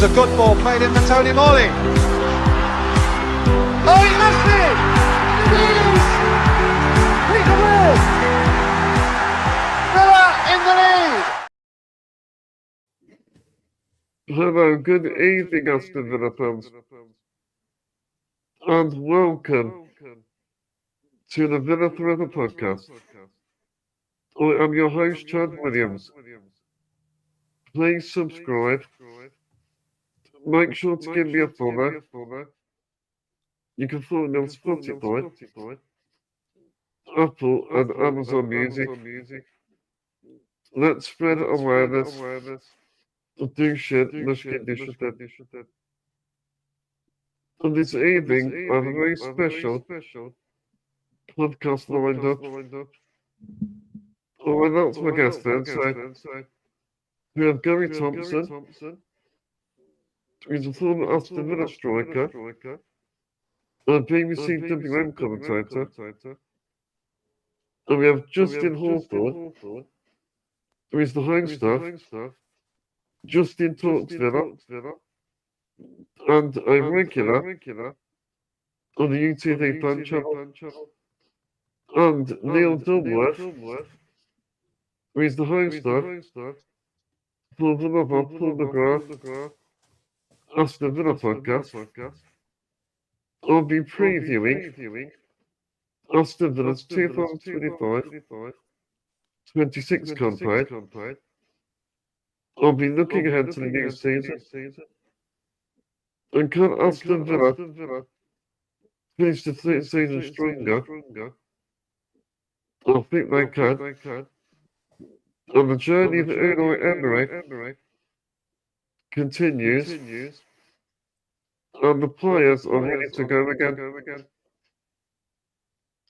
was a good ball played in for Tony Morley. Oh, he missed it! Yes! Peter Ward! Villa in the lead! Hello, good evening, Aston Villa fans, and welcome to the Villa Forever podcast. I am your host, Chad Williams. Please subscribe. Make sure to give me a follow. You can follow me on Spotify, Apple and Amazon Music. Let's spread awareness. Do shit, must get this shit. And this evening, I have a very special podcast lined up. I'll announce my guest then, so we have Garry Thompson. He's a former Aston Villa striker, and BBC WM commentator. And we have Justin Hawthorne, who is the home staff. Justin Talks Villa, and a regular on the UTV fan channel. And Neil Dunworth, who is the home staff for the other Paul McGrath Aston Villa podcast. I'll be previewing Aston Villa's 2025-26 campaign. I'll be looking ahead to the new season. And can Aston Villa finish the season stronger? I think they can. And the journey that Unai Emery continues. And the players are ready to go again. It's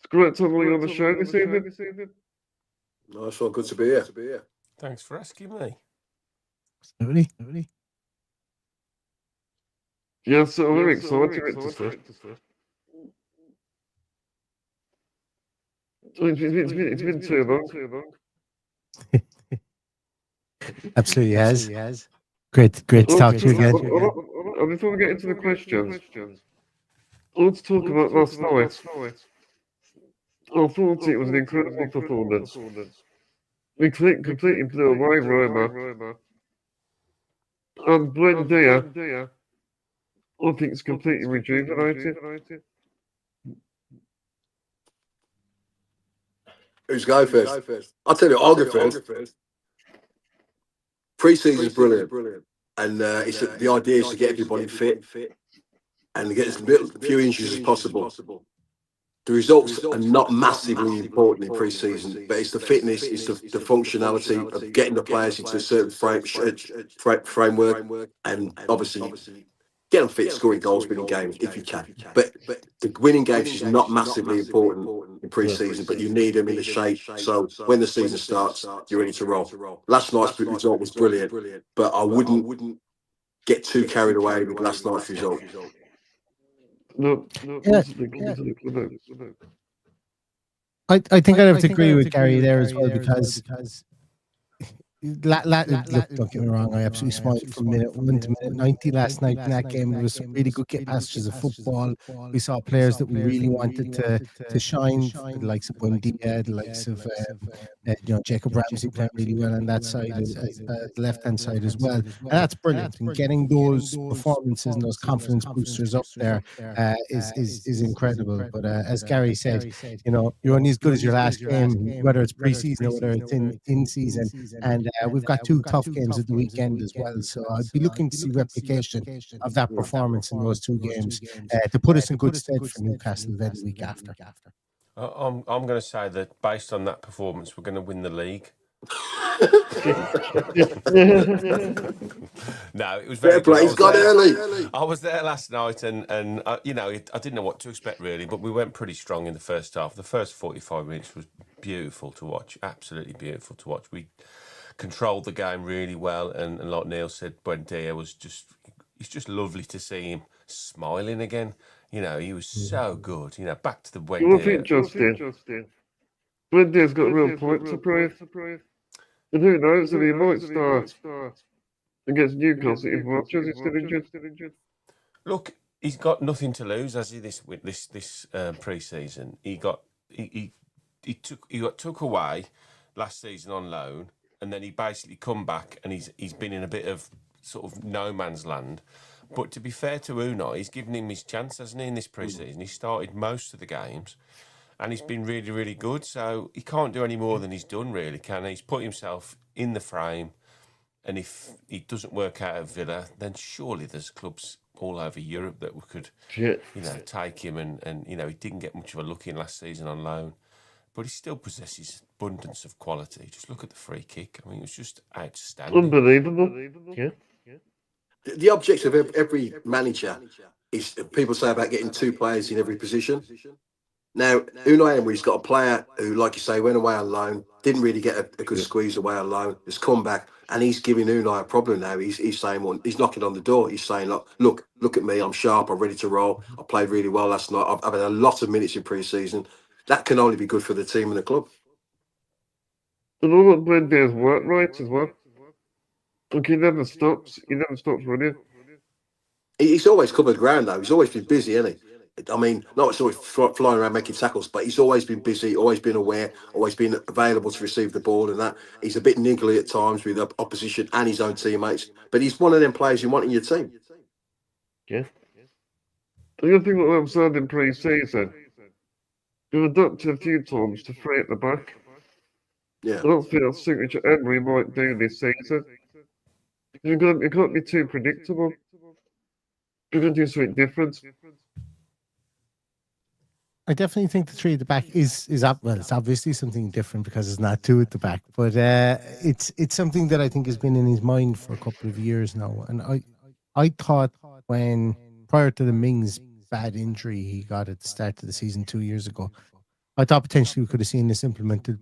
great to have you on the show this evening. Nice one, good to be here. Thanks for asking me. Absolutely. Yes, I'm very excited to start. It's been too long. Absolutely has. Great to talk to you again. And before we get into the questions, let's talk about last night. I thought it was an incredible performance. We completely blew away Roma. And Buendia, I think it's completely rejuvenated. Who's going first? I'll tell you, I'll go first. Pre-season is brilliant. And the idea is to get everybody fit and get as few injuries as possible. The results are not massively important in pre-season, but it's the fitness, it's the functionality of getting the players into a certain framework, and obviously get them fit, scoring goals, winning games if you can. But the winning games is not massively important in pre-season, but you need them in the shape. So when the season starts, you're ready to roll. Last night's result was brilliant, but I wouldn't get too carried away with last night's result. No. I think I'd have to agree with Gary there as well, because look, don't get me wrong, I absolutely smiled from minute 1 to minute 90 last night in that game. It was some really good passages of football. We saw players that we really wanted to shine, the likes of Buendia, the likes of Jacob Ramsey playing really well on that side, the left-hand side as well. And that's brilliant. And getting those performances and those confidence boosters up there is incredible. But as Gary said, you're only as good as your last game, whether it's pre-season or whether it's in season. And we've got 2 tough games at the weekend as well, so I'd be looking to see replication of that performance in those 2 games to put us in good stead for Newcastle then the week after. I'm going to say that based on that performance, we're going to win the league. No, it was very good. He's got early. I was there last night, and I didn't know what to expect really, but we went pretty strong in the first half. The first 45 minutes was beautiful to watch, absolutely beautiful to watch. We controlled the game really well, and like Neil said, Buendia it's just lovely to see him smiling again. He was so good. Back to the Buendia. I think Justin Buendia's got a real point to prove. And who knows, if he might start against Newcastle if Rodgers is still injured. Look, he's got nothing to lose, has he? This pre-season, he took away last season on loan, and then he basically come back, and he's been in a bit of sort of no man's land. But to be fair to Unai, he's given him his chance, hasn't he? In this pre-season, he started most of the games, and he's been really, really good. So he can't do any more than he's done, really, can he? He's put himself in the frame. And if he doesn't work out at Villa, then surely there's clubs all over Europe that we could, take him. And he didn't get much of a look in last season on loan, but he still possesses abundance of quality. Just look at the free kick. I mean, it was just outstanding. Unbelievable. Yeah. The objective of every manager is, people say about getting 2 players in every position. Now, Unai Emery's got a player who, like you say, went away on loan, didn't really get a good squeeze away on loan, has come back, and he's giving Unai a problem now. He's saying, well, he's knocking on the door. He's saying, look at me, I'm sharp, I'm ready to roll. I played really well last night. I've had a lot of minutes in pre-season. That can only be good for the team and the club. And all that Brendan's work right as well. Look, he never stops running. He's always covered ground, though. He's always been busy, hasn't he? I mean, not always flying around making tackles, but he's always been busy, always been aware, always been available to receive the ball, and that. He's a bit niggly at times with the opposition and his own teammates, but he's one of them players you want in your team. Yeah. The other thing that I've said in pre-season, we've adopted a few times to 3 at the back. Yeah. I don't think that's something which Emery might do this season. You can't be too predictable. You're going to do something different. I definitely think the 3 at the back is up. Well, it's obviously something different because it's not 2 at the back, but it's something that I think has been in his mind for a couple of years now. And I thought when prior to the Mings bad injury he got at the start of the season 2 years ago, I thought potentially we could have seen this implemented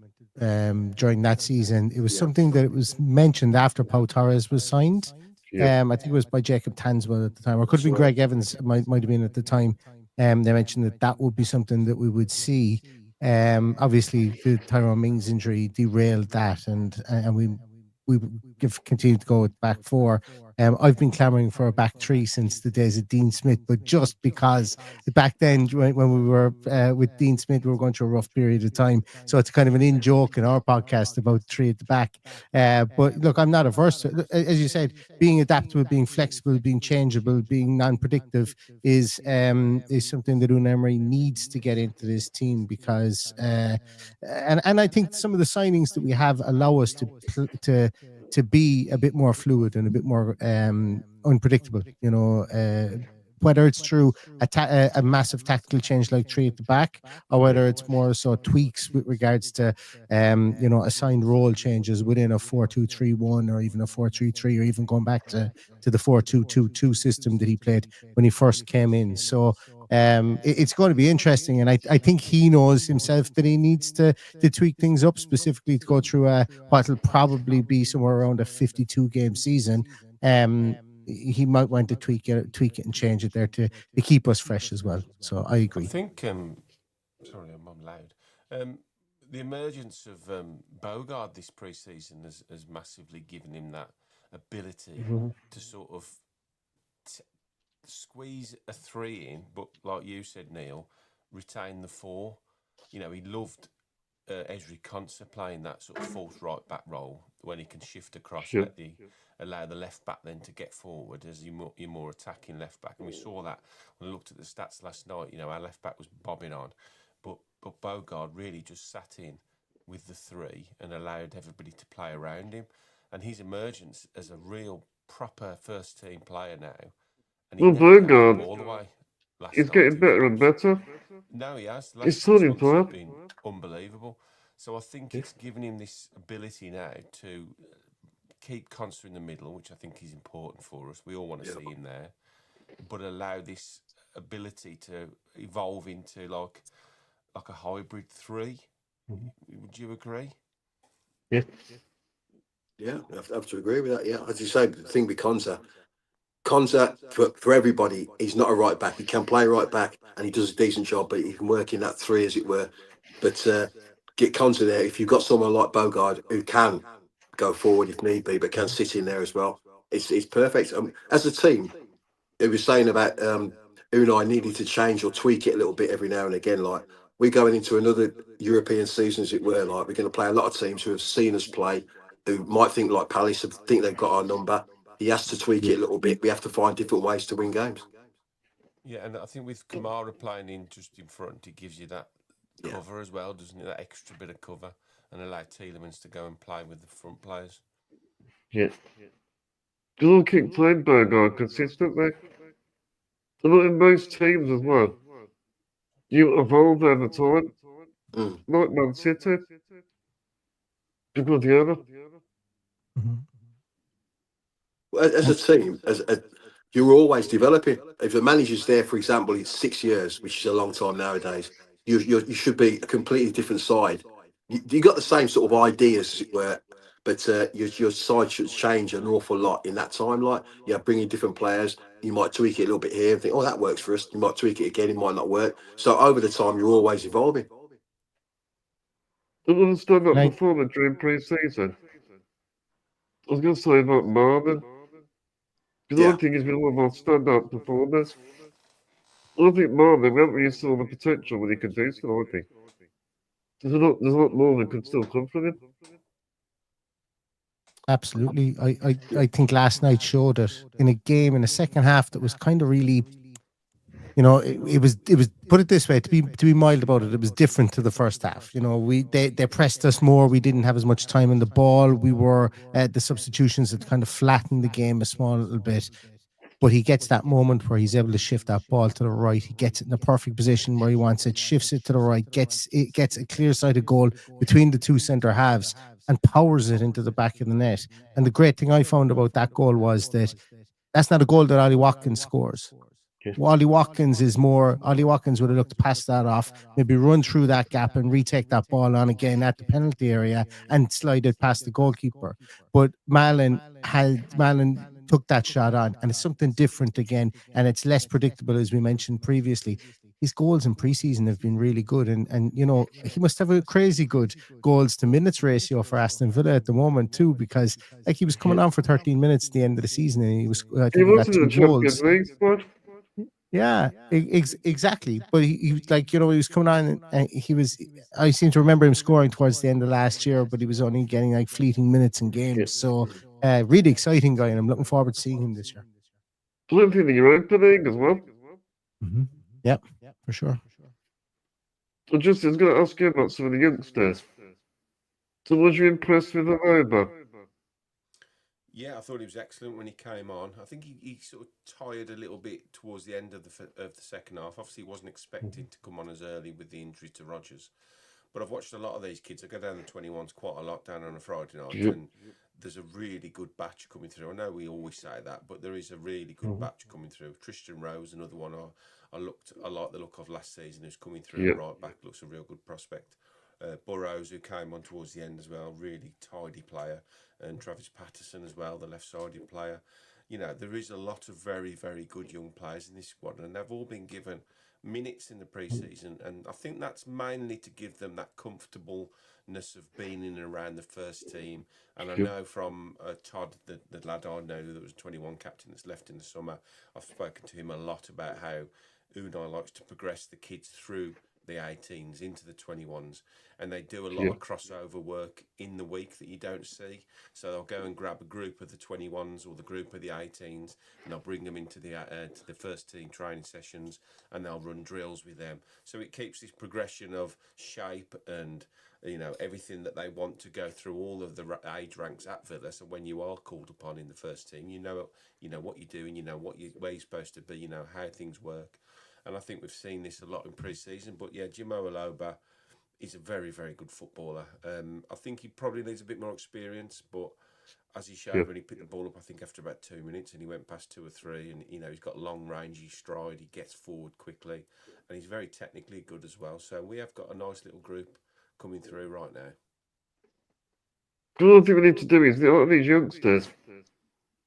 during that season. It was something that it was mentioned after Pau Torres was signed. I think it was by Jacob Tanswell at the time, or it could have been Greg Evans. Might have been at the time. They mentioned that would be something that we would see. Obviously, the Tyrone Mings injury derailed that, and we continued to go with back 4. I've been clamouring for a back 3 since the days of Dean Smith, but just because back then when we were with Dean Smith, we were going through a rough period of time. So it's kind of an in-joke in our podcast about 3 at the back. But look, I'm not averse to it. As you said, being adaptable, being flexible, being changeable, being non-predictive is something that Unai Emery needs to get into this team because, and I think some of the signings that we have allow us to be a bit more fluid and a bit more unpredictable, whether it's through a massive tactical change like 3 at the back, or whether it's more so tweaks with regards to assigned role changes within a 4-2-3-1 or even a 4-3-3, or even going back to the 4-2-2-2 system that he played when he first came in. So it's going to be interesting, and I think he knows himself that he needs to tweak things up, specifically to go through what will probably be somewhere around a 52-game season. He might want to tweak it and change it there to keep us fresh as well. So I agree. I think, sorry, I'm loud. The emergence of Bogard this pre-season has massively given him that ability to sort of squeeze a 3 in, but like you said, Neil, retain the 4. He loved Ezri Konsa playing that sort of false right back role when he can shift across, allow the left back then to get forward as you're more attacking left back. And we saw that when I looked at the stats last night. Our left back was bobbing on, but Bogard really just sat in with the 3 and allowed everybody to play around him. And his emergence as a real proper first team player now. And Bogard, all the way. He's getting better and better. No, he has. He's turning player. Been unbelievable. So I think it's given him this ability now to keep Konsa in the middle, which I think is important for us. We all want to see him there, but allow this ability to evolve into like a hybrid 3. Would you agree? Yeah. Yeah, I have to agree with that. Yeah, as you say, the thing with Konsa for everybody, he's not a right back. He can play right back, and he does a decent job, but he can work in that 3, as it were. But get Konsa there. If you've got someone like Bogard who can go forward if need be, but can sit in there as well, it's perfect. As a team, it was saying about Unai needed to change or tweak it a little bit every now and again. Like we're going into another European season, as it were. Like we're going to play a lot of teams who have seen us play, who might think like Palace, think they've got our number. He has to tweak it a little bit. We have to find different ways to win games. Yeah, and I think with Kamara playing in just in front, it gives you that cover as well, doesn't it? That extra bit of cover, and allow Tielemans to go and play with the front players. Yeah. Because all keep playing Bergard consistently. And in most teams as well. You evolve over time. Like Man City. Guardiola. As a team, you're always developing. If the manager's there, for example, it's 6 years, which is a long time nowadays, you should be a completely different side. You got the same sort of ideas, as it were, but your side should change an awful lot in that time. Like, bring in different players. You might tweak it a little bit here and think, oh, that works for us. You might tweak it again, it might not work. So over the time, you're always evolving. I want to stand up performance during pre-season. I was going to say about Marvin. Because I think he's been one of our stand-up performers. I think Marvin, we haven't really saw the potential what he can do still, I think. There's a lot more that can still come from him. Absolutely. I think last night showed it in a game in the second half that was kind of really, it was put it this way, to be mild about it, it was different to the first half. They pressed us more. We didn't have as much time on the ball. We were the substitutions that kind of flattened the game a small little bit. But he gets that moment where he's able to shift that ball to the right. He gets it in the perfect position where he wants it, shifts it to the right, gets a clear-sighted goal between the two centre halves and powers it into the back of the net. And the great thing I found about that goal was that that's not a goal that Ollie Watkins scores. Ollie Watkins would have looked past that off, maybe run through that gap and retake that ball on again at the penalty area and slide it past the goalkeeper. But Malin took that shot on, and it's something different again, and it's less predictable, as we mentioned previously. His goals in preseason have been really good, and he must have a crazy good goals to minutes ratio for Aston Villa at the moment too, because he was coming on for 13 minutes at the end of the season, and he was I think he was in the Champions League squad. Yeah, exactly. But he was coming on, and I seem to remember him scoring towards the end of last year, but he was only getting fleeting minutes in games. So really exciting guy, and I'm looking forward to seeing him this year. Plenty in the Europa League as well. Mm-hmm. Yep, for sure. I was going to ask you about some of the youngsters. So was you impressed with Aloba? Yeah, I thought he was excellent when he came on. I think he sort of tired a little bit towards the end of the second half. Obviously, he wasn't expected to come on as early with the injury to Rodgers. But I've watched a lot of these kids. I go down the 21s quite a lot down on a Friday night, and there's a really good batch coming through. I know we always say that, but there is a really good batch coming through. Tristan Rose, another one I like the look of last season, who's coming through right back, looks a real good prospect. Burrows, who came on towards the end as well, really tidy player, and Travis Patterson as well, the left-sided player. There is a lot of very, very good young players in this squad, and they've all been given minutes in the pre-season, and I think that's mainly to give them that comfortableness of being in and around the first team. And I know from Todd, the lad I know that was 21 captain that's left in the summer, I've spoken to him a lot about how Unai likes to progress the kids through the 18s into the 21s, and they do a lot of crossover work in the week that you don't see. So they'll go and grab a group of the 21s or the group of the 18s, and they'll bring them into the to the first team training sessions, and they'll run drills with them. So it keeps this progression of shape and everything that they want to go through all of the age ranks at Villa. So when you are called upon in the first team, you know what you're doing, where you're supposed to be, how things work. And I think we've seen this a lot in pre-season. But yeah, Jimo Aloba is a very, very good footballer. I think he probably needs a bit more experience, but as he showed when he picked the ball up, I think after about 2 minutes, and he went past 2 or 3, and he's got long range, stride, he gets forward quickly, and he's very technically good as well. So we have got a nice little group coming through right now. What I think we need to do is, a lot of these youngsters,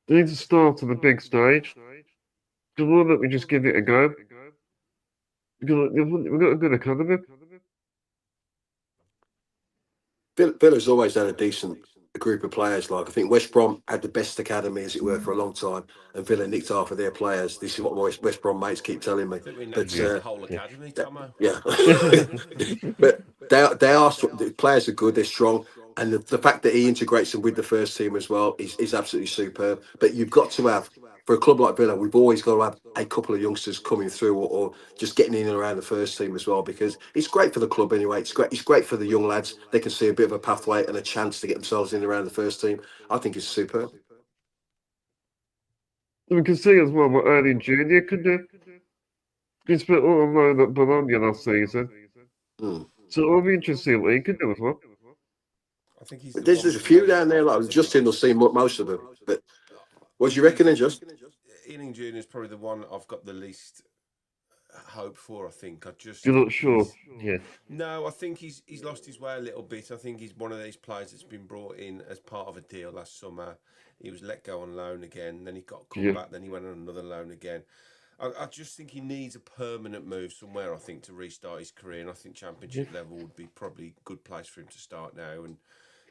they need to start on the big stage. Because why don't we just give it a go? Because we've got a good academy. Villa's always had a decent a group of players. Like, I think West Brom had the best academy, as it were, for a long time, and Villa nicked half of their players. This is what my West Brom mates keep telling me. I think we know But the whole academy, Tomo. yeah, but they are the players are good. They're strong, and the fact that he integrates them with the first team as well is absolutely superb. But you've got to have, for a club like Villa, we've always got to have a couple of youngsters coming through or just getting in and around the first team as well, because it's great for the club anyway. It's great. It's great for the young lads. They can see a bit of a pathway and a chance to get themselves in and around the first team. I think it's superb. We can see as well what Erling Junior can do. He spent all alone at Bologna last season. Mm. So it'll be interesting to see what he can do as well. I think he's But there's a few down there. Like Justin will see most of them. But what do you reckon, then, Just? Ealing Junior is probably the one I've got the least hope for. I think You're not sure? Yeah. No, I think he's lost his way a little bit. I think he's one of these players that's been brought in as part of a deal last summer. He was let go on loan again, then he got come back, then he went on another loan again. I just think he needs a permanent move somewhere, I think, to restart his career. And I think Championship level would be probably a good place for him to start now. And,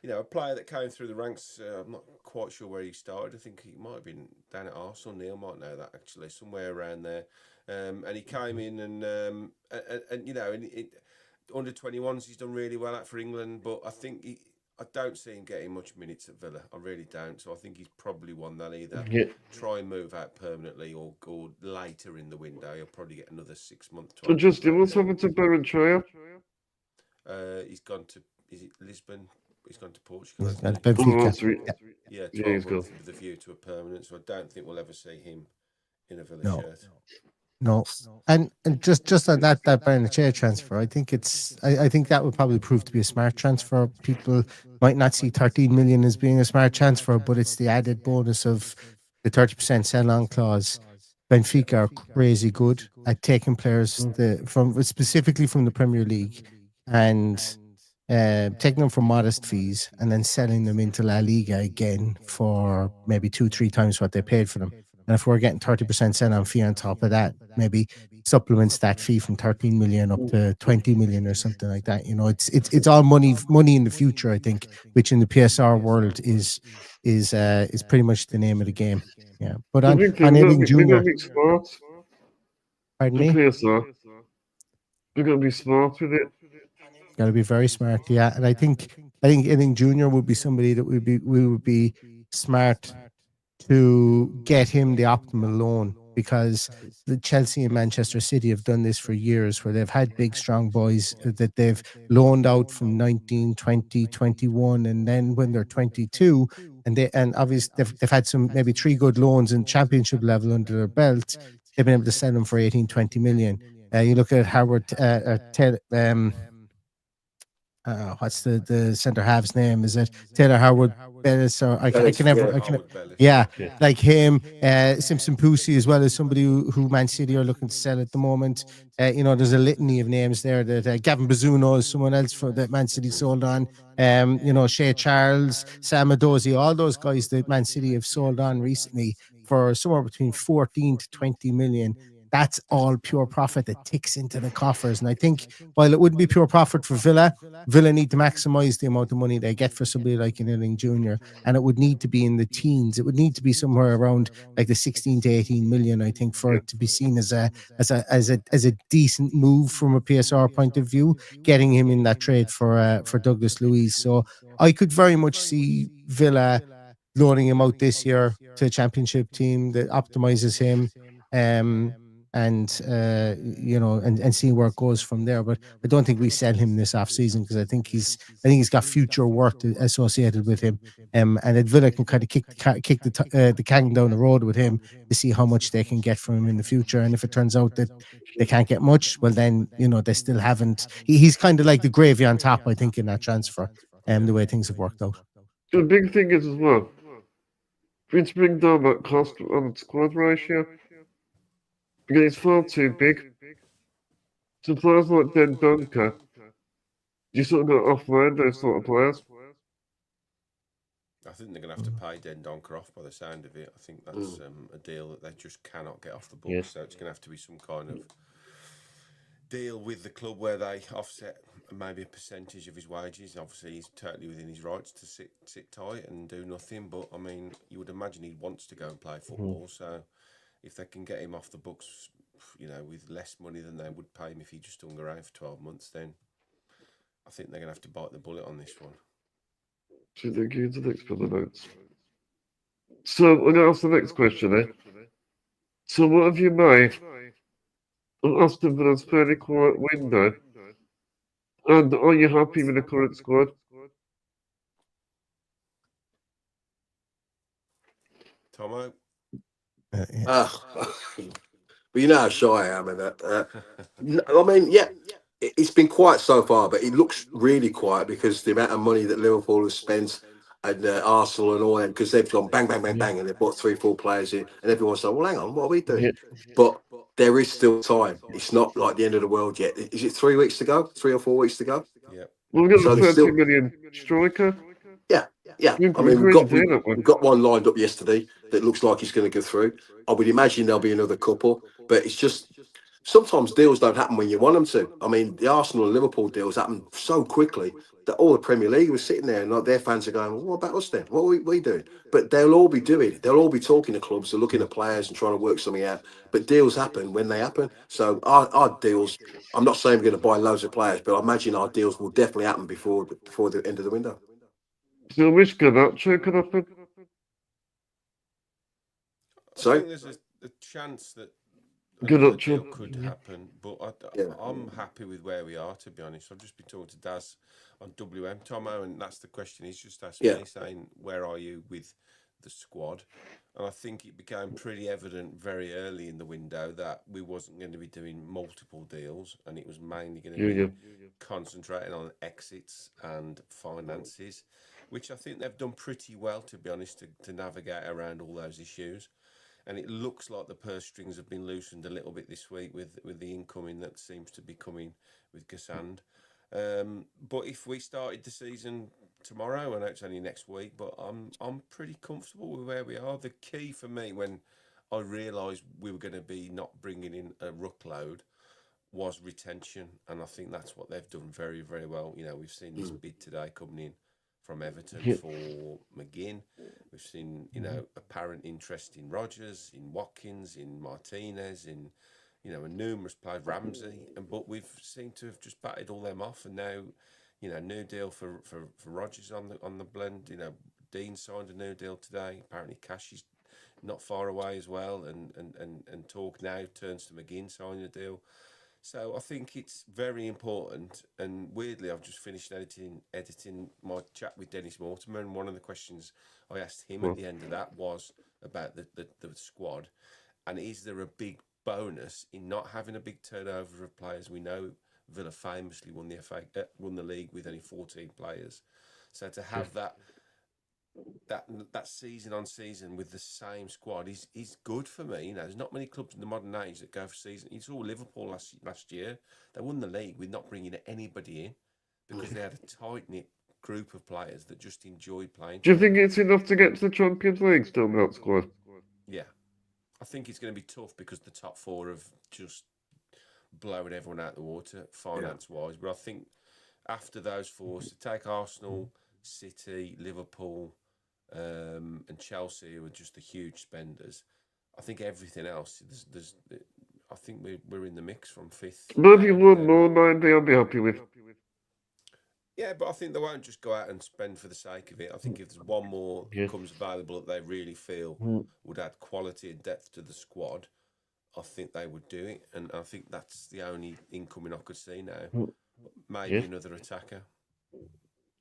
you know, a player that came through the ranks, I'm not quite sure where he started. I think he might have been down at Arsenal. Neil might know that, actually, somewhere around there. And he came in and you know, under 21s, he's done really well for England. But I think I don't see him getting much minutes at Villa. I really don't. So I think he's probably one that either try and move out permanently or later in the window. He'll probably get another 6 months. So Justin, what's happened to Berenchaya? He's gone to, is it Lisbon? He's gone to Portugal. Yeah, 12 months with a view to a permanent. So I don't think we'll ever see him in a Villa shirt. No, and just on that Barnechea transfer, I think I think that would probably prove to be a smart transfer. People might not see 13 million as being a smart transfer, but it's the added bonus of the 30% sell-on clause. Benfica are crazy good at taking players specifically from the Premier League and taking them for modest fees and then selling them into La Liga again for maybe 2-3 times what they paid for them. And if we're getting 30% sell-on fee on top of that, maybe supplements that fee from 13 million up to 20 million or something like that. You know, it's all money in the future, I think, which in the PSR world is pretty much the name of the game. Yeah, but on Ealing Junior, pardon me, PSR, we're gonna be smart with it. Got to be very smart, yeah. And I think Ealing Junior would be somebody that we would be smart to get him the optimal loan, because the Chelsea and Manchester City have done this for years, where they've had big, strong boys that they've loaned out from 19, 20, 21, and then when they're 22, and obviously they've had some maybe 3 good loans in Championship level under their belt, they've been able to sell them for 18, 20 million. You look at Howard, what's the centre half's name? Is it Taylor Howard Bellis? Or I can never, like him, Simpson Pucci, as well as somebody who Man City are looking to sell at the moment. You know, there's a litany of names there. That Gavin Bazzuno is someone else that Man City sold on. You know, Shea Charles, Sam Adozi, all those guys that Man City have sold on recently for somewhere between 14 to 20 million. That's all pure profit that ticks into the coffers. And I think while it wouldn't be pure profit for Villa need to maximise the amount of money they get for somebody like an Ealing Junior, and it would need to be in the teens. It would need to be somewhere around like the 16 to 18 million, I think, for it to be seen as a decent move from a PSR point of view, getting him in that trade for Douglas Luiz. So I could very much see Villa loaning him out this year to a Championship team that optimises him. And you know, and see where it goes from there. But I don't think we sell him this off season, because I think he's got future worth associated with him. And that Villa can kind of kick the can down the road with him to see how much they can get from him in the future. And if it turns out that they can't get much, well then, you know, they still haven't. He's kind of like the gravy on top, I think, in that transfer. The way things have worked out. The big thing is as well, we need to bring down that cost on the squad ratio, because it's far too big. So players like Den Dunker, you sort of got to offload those sort of players. I think they're going to have to pay Den Donker off by the sound of it. I think that's a deal that they just cannot get off the books. So it's going to have to be some kind of deal with the club where they offset maybe a percentage of his wages. Obviously, he's totally within his rights to sit tight and do nothing. But I mean, you would imagine he wants to go and play football. So if they can get him off the books, with less money than they would pay him if he just hung around for 12 months, then I think they're going to have to bite the bullet on this one. So thank you. The next couple of notes. So I'm going to ask the next question, So what have you made of Aston Villa's fairly quiet window? And are you happy with the current squad? Tomo? But you know how shy I am of that. I mean, yeah, it's been quiet so far, but it looks really quiet because the amount of money that Liverpool has spent and Arsenal and all that, because they've gone bang, bang, bang, bang, and they've bought 3-4 players in, and everyone's like, well, hang on, what are we doing? Yeah. But there is still time. It's not like the end of the world yet. Is it 3 weeks to go? 3 or 4 weeks to go? Yeah. We've got So the there's 30 million striker. Yeah. You I mean, agreed to do that one. we've got one lined up yesterday that looks like he's going to go through. I would imagine there'll be another couple, but it's just sometimes deals don't happen when you want them to. I mean, the Arsenal and Liverpool deals happen so quickly that all the Premier League was sitting there and like their fans are going, well, what about us then? What are we doing? But they'll all be doing it. They'll all be talking to clubs, they're looking at players and trying to work something out. But deals happen when they happen. So our deals, I'm not saying we're going to buy loads of players, but I imagine our deals will definitely happen before the end of the window. So I wish Garnacho could happen. So I think there's a chance that Good another option. deal could happen, but I'm happy with where we are, to be honest. I've just been talking to Daz on WM, Tomo, and that's the question he's just asked me, saying, where are you with the squad? And I think it became pretty evident very early in the window that we wasn't going to be doing multiple deals, and it was mainly going to be concentrating on exits and finances, which I think they've done pretty well, to be honest, to navigate around all those issues. And it looks like the purse strings have been loosened a little bit this week with the incoming that seems to be coming with Gassand. But if we started the season tomorrow, I know it's only next week, but I'm pretty comfortable with where we are. The key for me when I realised we were going to be not bringing in a ruckload was retention, and I think that's what they've done very, very well. We've seen this bid today coming in from Everton for McGinn. We've seen, apparent interest in Rodgers, in Watkins, in Martinez, in, a numerous players, Ramsey, but we've seemed to have just batted all them off. And now, new deal for Rodgers on the blend. Dean signed a new deal today. Apparently, Cash is not far away as well, and talk now turns to McGinn signing a deal. So I think it's very important, and weirdly, I've just finished editing my chat with Dennis Mortimer, and one of the questions I asked him at the end of that was about the squad, and is there a big bonus in not having a big turnover of players? We know Villa famously won the league with only 14 players, so to have that season on season with the same squad is good for me. There's not many clubs in the modern age that go for season. You saw Liverpool last year. They won the league with not bringing anybody in because they had a tight-knit group of players that just enjoyed playing. Do you think it's enough to get to the Champions League still in that squad? Yeah. I think it's going to be tough because the top four have just blown everyone out of the water finance-wise. But I think after those four, so take Arsenal, City, Liverpool, and Chelsea, who are just the huge spenders. I think everything else, I think we're in the mix from fifth. Maybe one more, 90, I'll be happy with. Yeah, but I think they won't just go out and spend for the sake of it. I think if there's one more comes available that they really feel would add quality and depth to the squad, I think they would do it. And I think that's the only incoming I could see now. Maybe another attacker.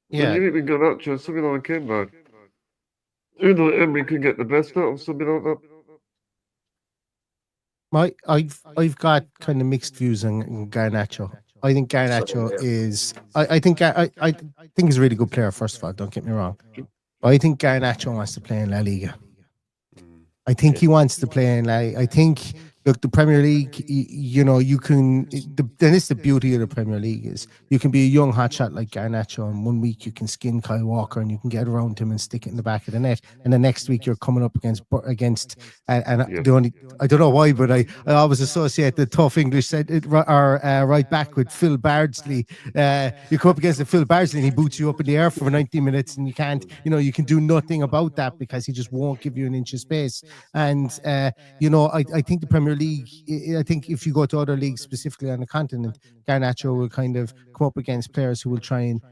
Yeah. You even got that chance, something like him, man. Who knows, Emery could get the best out of something like that. I've got kind of mixed views on Garnacho. I think Garnacho is. I think he's a really good player. First of all, don't get me wrong. But I think Garnacho wants to play in La Liga. I think he wants to play in La Liga. I think look, the Premier League, you know, you can. Then it's the beauty of the Premier League is you can be a young hotshot like Garnacho, and 1 week you can skin Kyle Walker and you can get around him and stick it in the back of the net, and the next week you're coming up against Yeah. the only, I don't know why, but I always associate the tough English right back with Phil Bardsley. You come up against the Phil Bardsley and he boots you up in the air for 90 minutes, and you can't, you know, you can do nothing about that because he just won't give you an inch of space. And you know, I think the Premier League, I think if you go to other leagues, specifically on the continent, Garnacho will kind of come up against players who will try and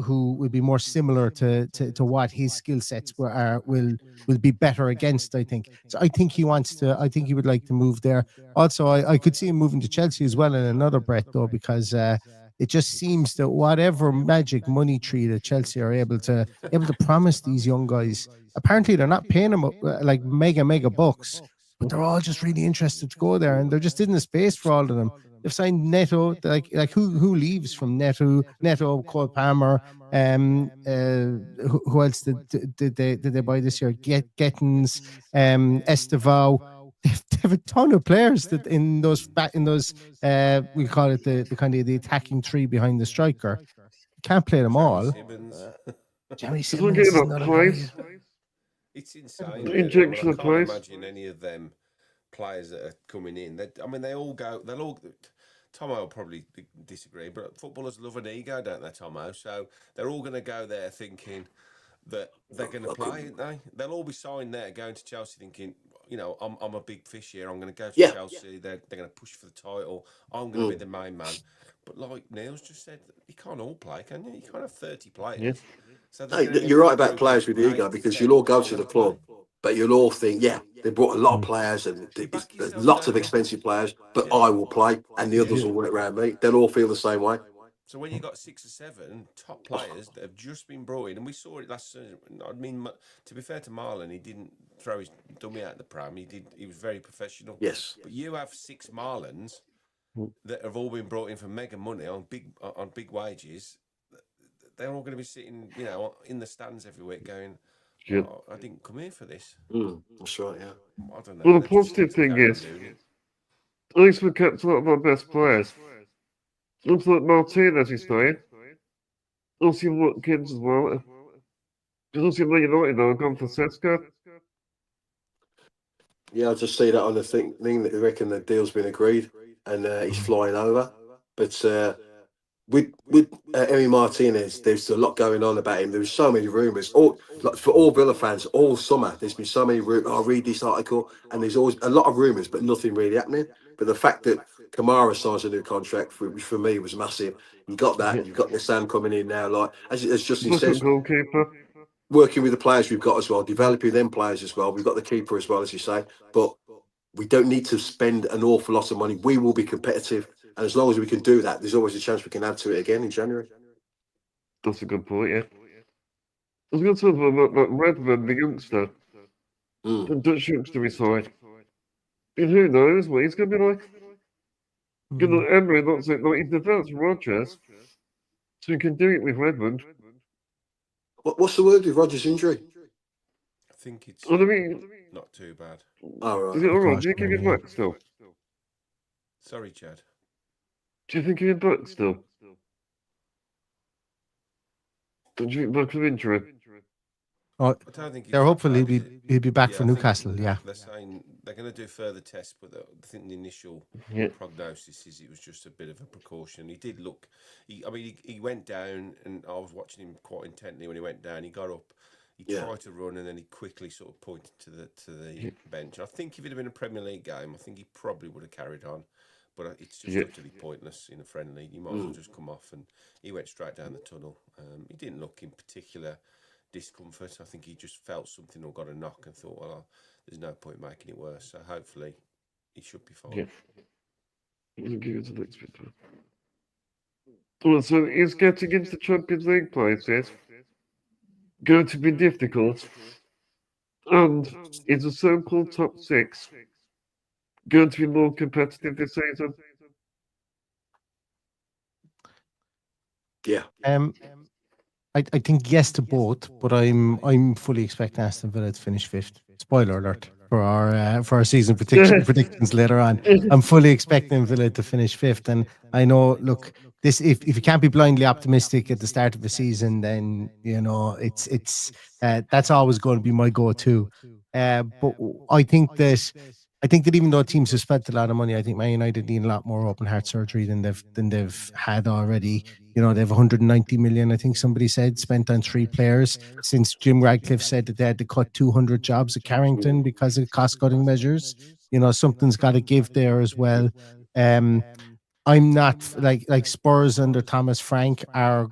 who will be more similar to what his skill sets will be better against. I think so. I think he wants to. I think he would like to move there. Also, I could see him moving to Chelsea as well in another breath, though, because it just seems that whatever magic money tree that Chelsea are able to promise these young guys, apparently they're not paying them like mega bucks, but they're all just really interested to go there, and there just isn't a space for all of them. They've signed Neto, like who leaves from Neto, Cole Palmer, who else did they buy this year? Gettins, Estevao. They have a ton of players that in those we call it the kind of the attacking tree behind the striker. Can't play them all. Jeremy It's not Simmons getting is that another price. guy. It's insane. The Really. injection I of can't price. imagine any of them players that are coming in. I mean, they all go. They'll all. Tomo will probably disagree, but footballers love an ego, don't they, Tomo? So they're all going to go there thinking that they're going to play, aren't they? They'll all be signed there, going to Chelsea, thinking, you know, I'm a big fish here. I'm going to go to Chelsea. They're going to push for the title. I'm going to be the main man. But like Neil's just said, you can't all play, can you? You can't have 30 players. Yeah. So No, you're right about players with ego because you'll all go to the club, but you'll all think, yeah, they brought a lot of players and there's lots of expensive players, but I will play and the others will work around me. They'll all feel the same way. So when you got 6 or 7 top players that have just been brought in, and we saw it last season. I mean, to be fair to Marlon, he didn't throw his dummy out the pram. He was very professional. Yes. But you have 6 Marlons that have all been brought in for mega money on big wages. They're all going to be sitting, you know, in the stands every week going, oh, I didn't come here for this. That's right, yeah. I don't know. Well, the positive thing is, at least we kept a lot of our best players. Looks like Martinez is staying. Also, Watkins as well. Also, Man United now have gone for Seska. Yeah, I just see that on the thing that they reckon the deal's been agreed and he's flying over. But with Emi Martinez, there's a lot going on about him. There's so many rumours. For all Villa fans, all summer, there's been so many rumours. I read this article, and there's always a lot of rumours, but nothing really happening. But the fact that Kamara signs a new contract, which for me was massive. You got that. You've got the Sam coming in now, like as Justin says, Goalkeeper. working with the players we've got as well, developing them players as well. We've got the keeper as well, as you say, but we don't need to spend an awful lot of money. We will be competitive. And as long as we can do that, there's always a chance we can add to it again in January. That's a good point, yeah. I was going to talk about that Redmond, the youngster. The Dutch youngster we signed. And who knows what he's going to be like? Good luck, Emery, that's it. Like, he's developed Rodgers, so he can do it with Redmond. What's the word with Rodgers' injury? I think it's not too bad. Oh, right. Is it all right? Do you think he's back still? Sorry, Chad. Do you think he's back still? Don't you think back from injury? Oh, I don't think they're hopeful he'll be back for Newcastle. Yeah, they're saying they're going to do further tests, but I think the initial prognosis is it was just a bit of a precaution. He did look. He went down, and I was watching him quite intently when he went down. He got up, he tried to run, and then he quickly sort of pointed to the bench. I think if it had been a Premier League game, I think he probably would have carried on. But it's just utterly pointless in a friendly. You might as well just come off, and he went straight down the tunnel. He didn't look in particular discomfort. I think he just felt something or got a knock and thought, well, there's no point making it worse. So hopefully he should be fine. Yeah. We'll give it to the next bit. Well, so is getting into the Champions League places going to be difficult? And is the so-called top 6 going to be more competitive this season? Yeah. I think yes to both, but I'm fully expecting Aston Villa to finish 5th. Spoiler alert. for our season predictions later on. I'm fully expecting Villa to finish 5th, and I know. Look, this if you can't be blindly optimistic at the start of a season, then it's that's always going to be my go-to. But I think that even though teams have spent a lot of money, I think Man United need a lot more open heart surgery than they've had already. They have 190 million, I think somebody said, spent on 3 players since Jim Radcliffe said that they had to cut 200 jobs at Carrington because of cost-cutting measures. Something's got to give there as well. I'm not like Spurs under Thomas Frank are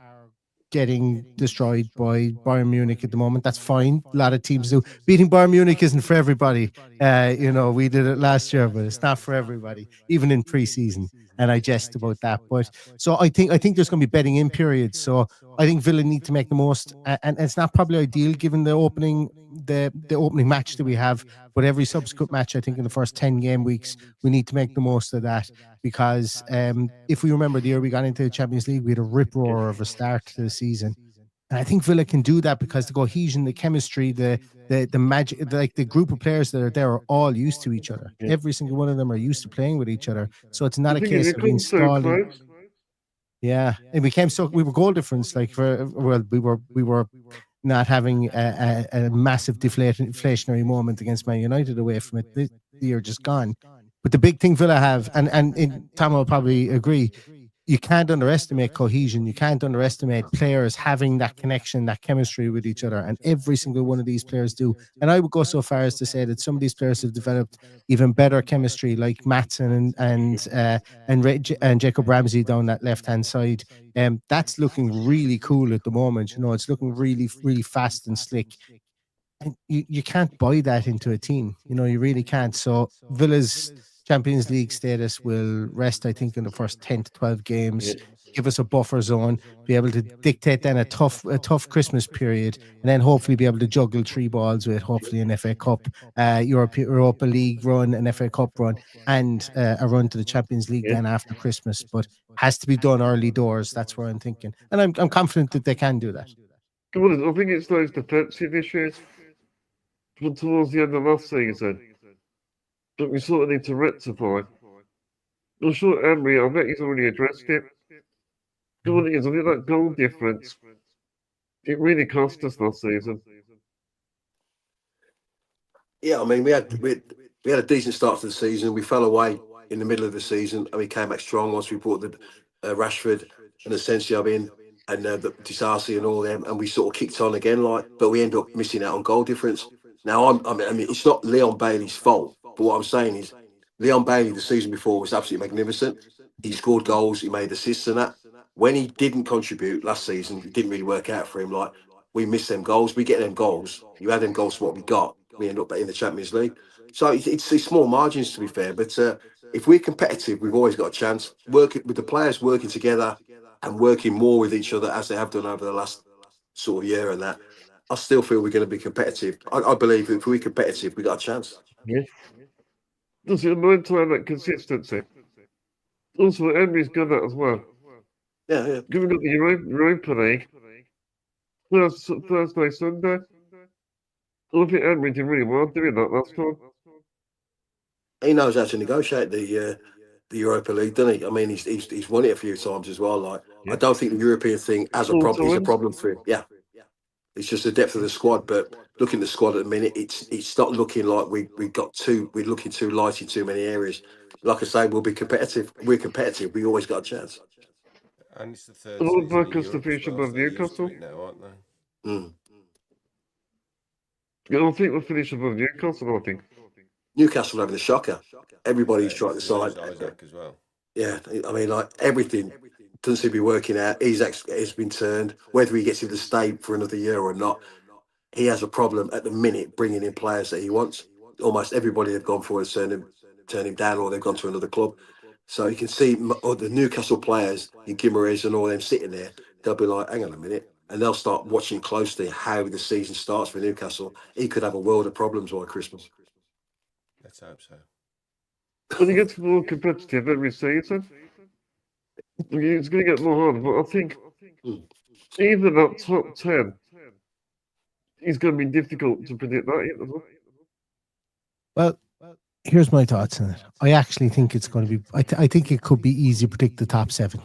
getting destroyed by Bayern Munich at the moment. That's fine. A lot of teams do. Beating Bayern Munich isn't for everybody. We did it last year, but it's not for everybody, even in pre-season. And I jest about that. But so I think there's going to be betting in periods. So I think Villa need to make the most, and it's not probably ideal given the opening match that we have. But every subsequent match, I think in the first 10 game weeks, we need to make the most of that. Because if we remember the year we got into the Champions League, we had a rip-roar of a start to the season. And I think Villa can do that because the cohesion, the chemistry, the magic, like the group of players that are there are all used to each other. Yeah. Every single one of them are used to playing with each other. So it's not a case of installing. Yeah, and we were goal difference. We were not having a massive deflationary moment against Man United away from it. The year just gone. But the big thing Villa have, and Tom will probably agree, you can't underestimate cohesion. You can't underestimate players having that connection, that chemistry with each other. And every single one of these players do. And I would go so far as to say that some of these players have developed even better chemistry, like Maatsen and Jacob Ramsey down that left-hand side. That's looking really cool at the moment. It's looking really, really fast and slick. And you can't buy that into a team. You really can't. So Villa's Champions League status will rest, I think, in the first 10 to 12 games, give us a buffer zone, be able to dictate then a tough Christmas period, and then hopefully be able to juggle 3 balls with hopefully an FA Cup, Europa League run, an FA Cup run, and a run to the Champions League then after Christmas. But has to be done early doors. That's where I'm thinking. And I'm confident that they can do that. I think it's those defensive issues from towards the end of last season that we sort of need to rectify. I'm sure Emery, I bet he's already addressed it. The one thing is, I think that goal difference, it really cost us last season. Yeah, I mean, we had a decent start to the season. We fell away in the middle of the season, and we came back strong once we brought the Rashford and Asensio in, and the Disasi and all them, and we sort of kicked on again. But we end up missing out on goal difference. Now, I mean, it's not Leon Bailey's fault. But what I'm saying is, Leon Bailey the season before was absolutely magnificent. He scored goals, he made assists and that. When he didn't contribute last season, it didn't really work out for him. We missed them goals. We get them goals. You add them goals to what we got, we end up in the Champions League. So it's small margins, to be fair. But if we're competitive, we've always got a chance. Working with the players working together and working more with each other as they have done over the last sort of year and that, I still feel we're going to be competitive. I believe if we're competitive, we got a chance. Yeah. Does it mind to have that consistency? Also, Emery's got that as well. Yeah. Given got the Europa League, Thursday, Sunday, I think Emery did really well doing that last time. He knows how to negotiate the Europa League, doesn't he? I mean, he's won it a few times as well. I don't think the European thing as a problem is a problem for him. Yeah. It's just the depth of the squad, but looking at the squad at the minute, it's not looking like we're looking too light in too many areas. Like I say, we'll be competitive. We're competitive. We always got a chance. And it's the third season back us to finish above Newcastle now, aren't they? Yeah, I think we'll finish above Newcastle. I think Newcastle having the shocker. Everybody's trying to decide. Isaac as well. Yeah, I mean, everything doesn't seem to be working out. Isaac has been turned. Whether he gets him to stay for another year or not, he has a problem at the minute bringing in players that he wants. Almost everybody they've gone for has turned him down, or they've gone to another club. So you can see the Newcastle players in Guimaraes and all them sitting there. They'll be like, hang on a minute. And they'll start watching closely how the season starts for Newcastle. He could have a world of problems by Christmas. Let's hope so. when it gets more competitive every season, it's going to get more hard. But I think even that top 10 is going to be difficult to predict that. Well, here's my thoughts on it. I actually think it's going to be. I think it could be easy to predict the top 7.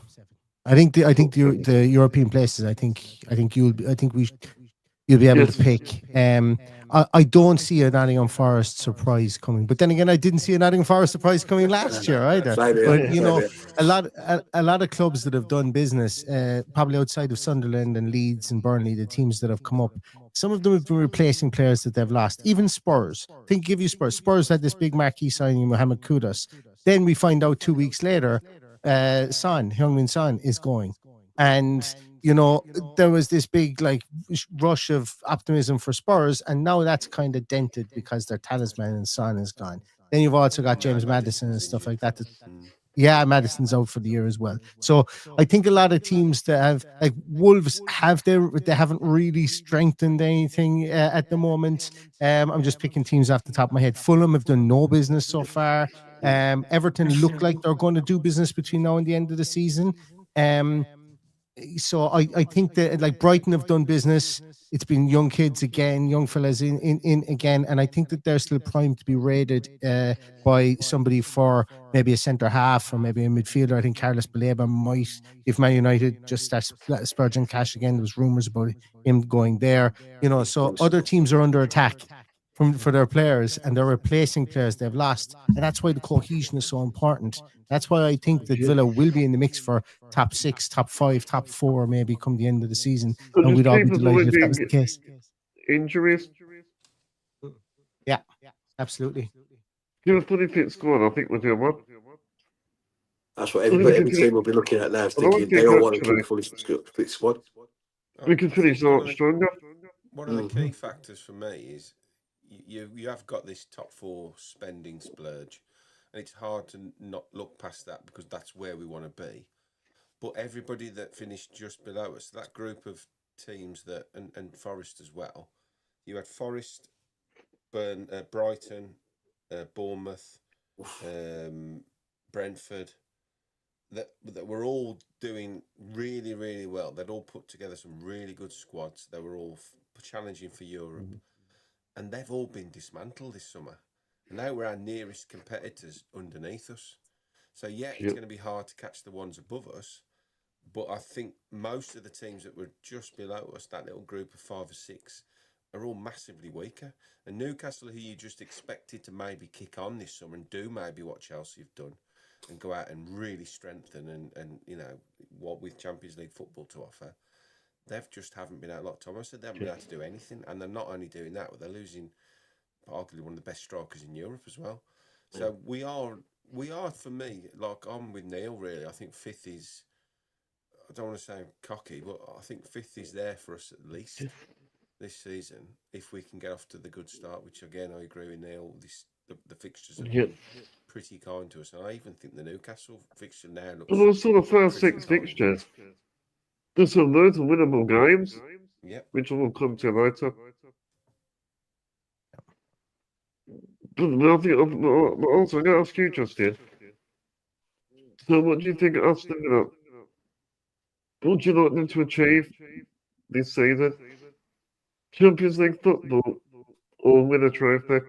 I think the European places. I think you'll. I think you'll be able to pick. I don't see a Nottingham Forest surprise coming, but then again, I didn't see a Nottingham Forest surprise coming last year either. But you know, a lot of clubs that have done business, probably outside of Sunderland and Leeds and Burnley, the teams that have come up, some of them have been replacing players that they've lost. Even Spurs. Give you Spurs. Spurs had this big marquee signing, Mohamed Kudus. Then we find out 2 weeks later, Heung-min Son is going, and you know, there was this big like rush of optimism for Spurs, and now that's kind of dented because their talisman and Son is gone. Then you've also got James Maddison and stuff like that. Yeah, Madison's out for the year as well. So I think a lot of teams that have, like Wolves, they haven't really strengthened anything at the moment. I'm just picking teams off the top of my head. Fulham have done no business so far. Everton look like they're going to do business between now and the end of the season. So I think that like Brighton have done business. It's been young kids again, young fellas in again, and I think that they're still primed to be raided by somebody for maybe a centre half or maybe a midfielder. I think Carlos Baleba might, if Man United just starts splurging cash again. There was rumours about him going there, you know. So other teams are under attack for their players, and they're replacing players they've lost, and that's why the cohesion is so important. That's why I think that Villa will be in the mix for top 6, top 5, top 4, maybe come the end of the season, and we'd all be delighted if that was the case. Injuries? Yeah, absolutely. Give us 20 squad, I think we'll do one. That's what every team will be looking at now, thinking they all want to keep fully split squad. We can finish a lot stronger. One of the key factors for me is you have got this top 4 spending splurge, and it's hard to not look past that because that's where we want to be. But everybody that finished just below us, that group of teams that and Forest as well, you had Forest, Brighton, Bournemouth, Brentford, that were all doing really, really well. They'd all put together some really good squads. They were all challenging for Europe. And they've all been dismantled this summer. And now we're our nearest competitors underneath us. So, it's going to be hard to catch the ones above us. But I think most of the teams that were just below us, that little group of 5 or 6, are all massively weaker. And Newcastle, who you just expected to maybe kick on this summer and do maybe what Chelsea have done and go out and really strengthen and you know, what with Champions League football to offer, they've just haven't been out. Like Thomas said, they haven't been able to do anything, and they're not only doing that, but they're losing arguably one of the best strikers in Europe as well. So we are for me, like I'm with Neil really. I think 5th is, I don't want to sound cocky, but I think 5th is there for us at least this season if we can get off to the good start. Which again, I agree with Neil. The fixtures are pretty kind to us, and I even think the Newcastle fixture now looks. Well, also the first 6 fixtures. There's some loads of winnable games, which we'll come to later. But I think also I'm going to ask you, Justin. So, what do you think of Aston Villa? What do you like them to achieve this season? Champions League football or win a trophy?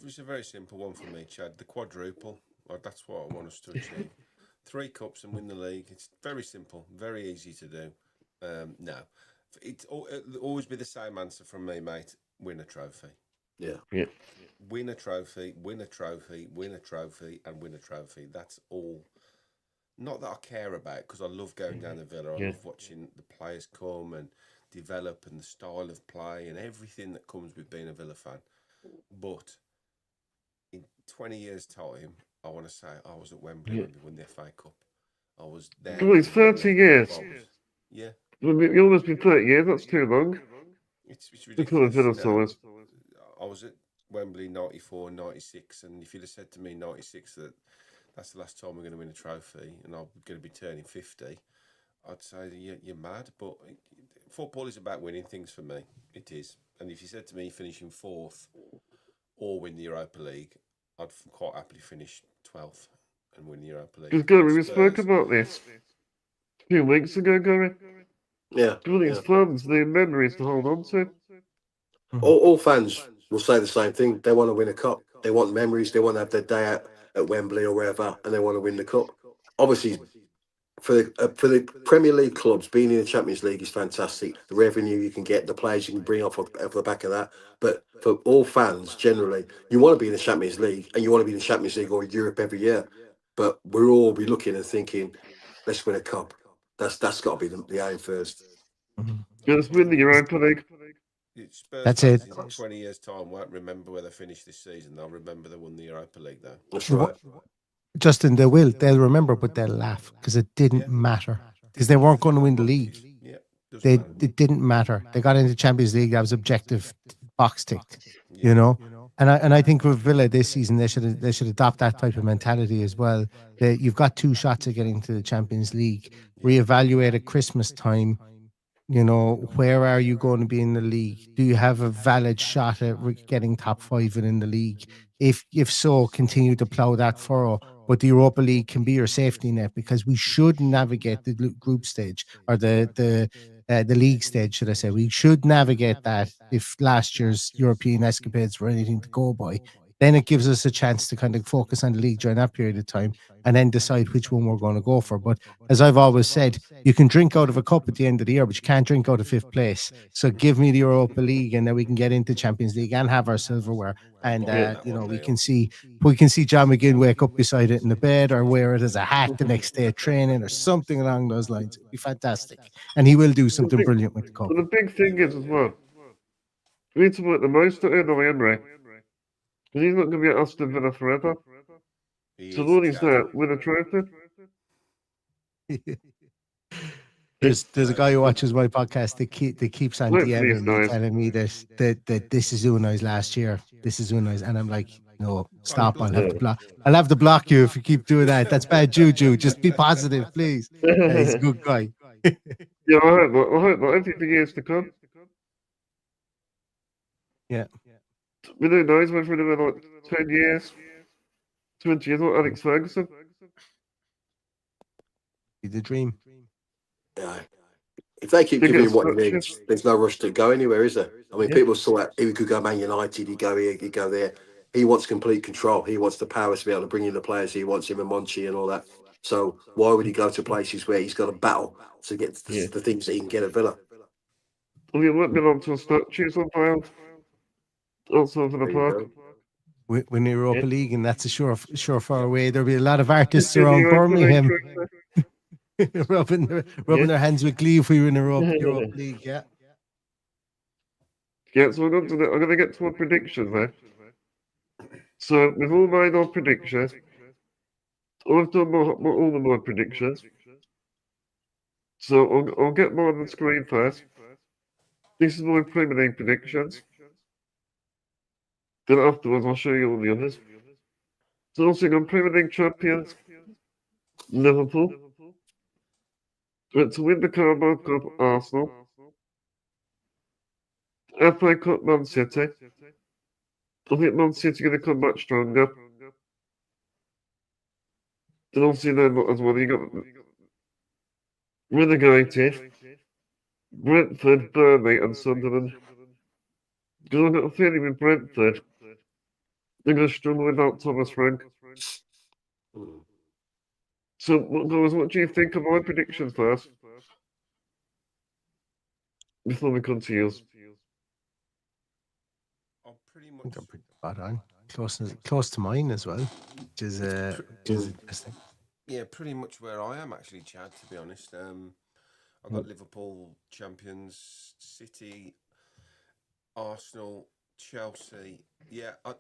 It's a very simple one for me, Chad. The quadruple. Like, that's what I want us to achieve. 3 cups and win the league. It's very simple, very easy to do. No, it'll always be the same answer from me, mate. Win a trophy. Yeah. Win a trophy, win a trophy, win a trophy, and win a trophy. That's all. Not that I care about, because I love going down the Villa. I love watching the players come and develop, and the style of play and everything that comes with being a Villa fan. But in 20 years' time, I want to say I was at Wembley when we won the FA Cup. I was there. Well, it's 30 years. Yeah. You've almost been 30 years. That's too long. It's ridiculous. I was at Wembley 94, 96, and if you'd have said to me 96 that's the last time we're going to win a trophy and I'm going to be turning 50, I'd say you're mad. But football is about winning things for me. It is. And if you said to me finishing 4th or win the Europa League, I'd quite happily finish 12th and win the Europa League. Because Gary, we spoke about this a few weeks ago, Gary. Yeah. All these fans, the memories to hold on to. All fans will say the same thing. They want to win a cup. They want memories. They want to have their day out at Wembley or wherever, and they want to win the cup. Obviously, for the Premier League clubs, being in the Champions League is fantastic. The revenue you can get, the players you can bring off the back of that. But for all fans, generally, you want to be in the Champions League, and you want to be in the Champions League or Europe every year. But we'll all be looking and thinking, let's win a cup. That's got to be the aim first. Let's win the Europa League. Spurs That's fans it. in 20 years' time won't remember where they finished this season. They'll remember they won the Europa League, though. That's right. Justin, they'll remember, but they'll laugh because it didn't matter because they weren't going to win the league. Yeah, It didn't matter. They got into Champions League. That was objective, box ticked. You know, and I think with Villa this season they should adopt that type of mentality as well. That you've got 2 shots at getting to the Champions League. Reevaluate at Christmas time. You know, where are you going to be in the league? Do you have a valid shot at getting top 5 in the league? If so, continue to plough that furrow. But the Europa League can be your safety net because we should navigate the group stage or the league stage, should I say? We should navigate that if last year's European escapades were anything to go by. Then it gives us a chance to kind of focus on the league during that period of time and then decide which one we're going to go for. But as I've always said, you can drink out of a cup at the end of the year, but you can't drink out of 5th place. So give me the Europa League, and then we can get into Champions League and have our silverware. And you know, we can see John McGinn wake up beside it in the bed or wear it as a hat the next day at training or something along those lines. It'd be fantastic, and he will do something brilliant with the cup. But the big thing is as well, we need to work the most out of Henry. Because he's not going to be at Aston Villa forever. So all he's there, win a trophy. There's a guy who watches my podcast that keeps on DMing me telling me that this is Unai's last year. This is Unai's, and I'm like, no, stop! I'll have to block you if you keep doing that. That's bad juju. Just be positive, please. He's a good guy. Yeah, I hope that. Every for years to come. Yeah. We don't know. He's went for another like 10 years, 20 years. Like Alex Ferguson. Be the dream. Yeah. If they keep giving him what he needs, there's no rush to go anywhere, is there? I mean, people saw that he could go Man United, he'd go here, he'd go there. He wants complete control. He wants the power to be able to bring in the players. He wants him and Monchi and all that. So why would he go to places where he's got to battle to get the things that he can get at Villa? Well, he won't belong to a statues on file. Also for the park. Win the Europa League, and that's a surefire way. There'll be a lot of artists around Birmingham rubbing their hands with glee if we win the Europa League. Yeah. Yeah, so I'm going to get to my predictions there. So we've all made our predictions. I've done all of my predictions. So I'll get mine on the screen first. This is my Premier League predictions. Then afterwards I'll show you all the others. So also got Premier League champions, Liverpool. To win the Carabao Cup, Arsenal. FA Cup, Man City. I think Man City are going to come back stronger. Then also then as well, you got relegated, Brentford, Burnley and Sunderland. Because I've got a feeling with Brentford, they're going to struggle without Thomas Frank. So, guys, what do you think of my predictions first? Before we come to yours. I'm pretty much spot on. Close to mine as well, which is interesting. Yeah, pretty much where I am actually, Chad, to be honest. I've got Liverpool champions, City, Arsenal, Chelsea. Yeah, I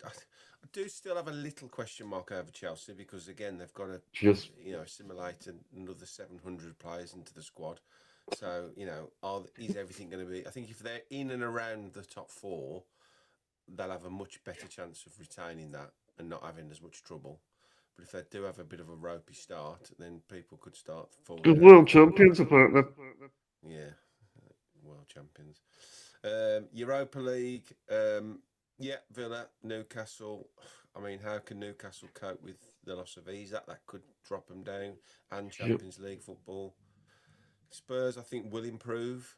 do still have a little question mark over Chelsea because, again, they've got to assimilate another 700 players into the squad. So, is everything going to be... I think if they're in and around the top 4, they'll have a much better chance of retaining that and not having as much trouble. But if they do have a bit of a ropey start, then people could start falling. Good world champions, apparently. Yeah, world champions. Europa League, Villa, Newcastle. I mean, how can Newcastle cope with the loss of Isak? That could drop them down. And Champions League football. Spurs, I think, will improve.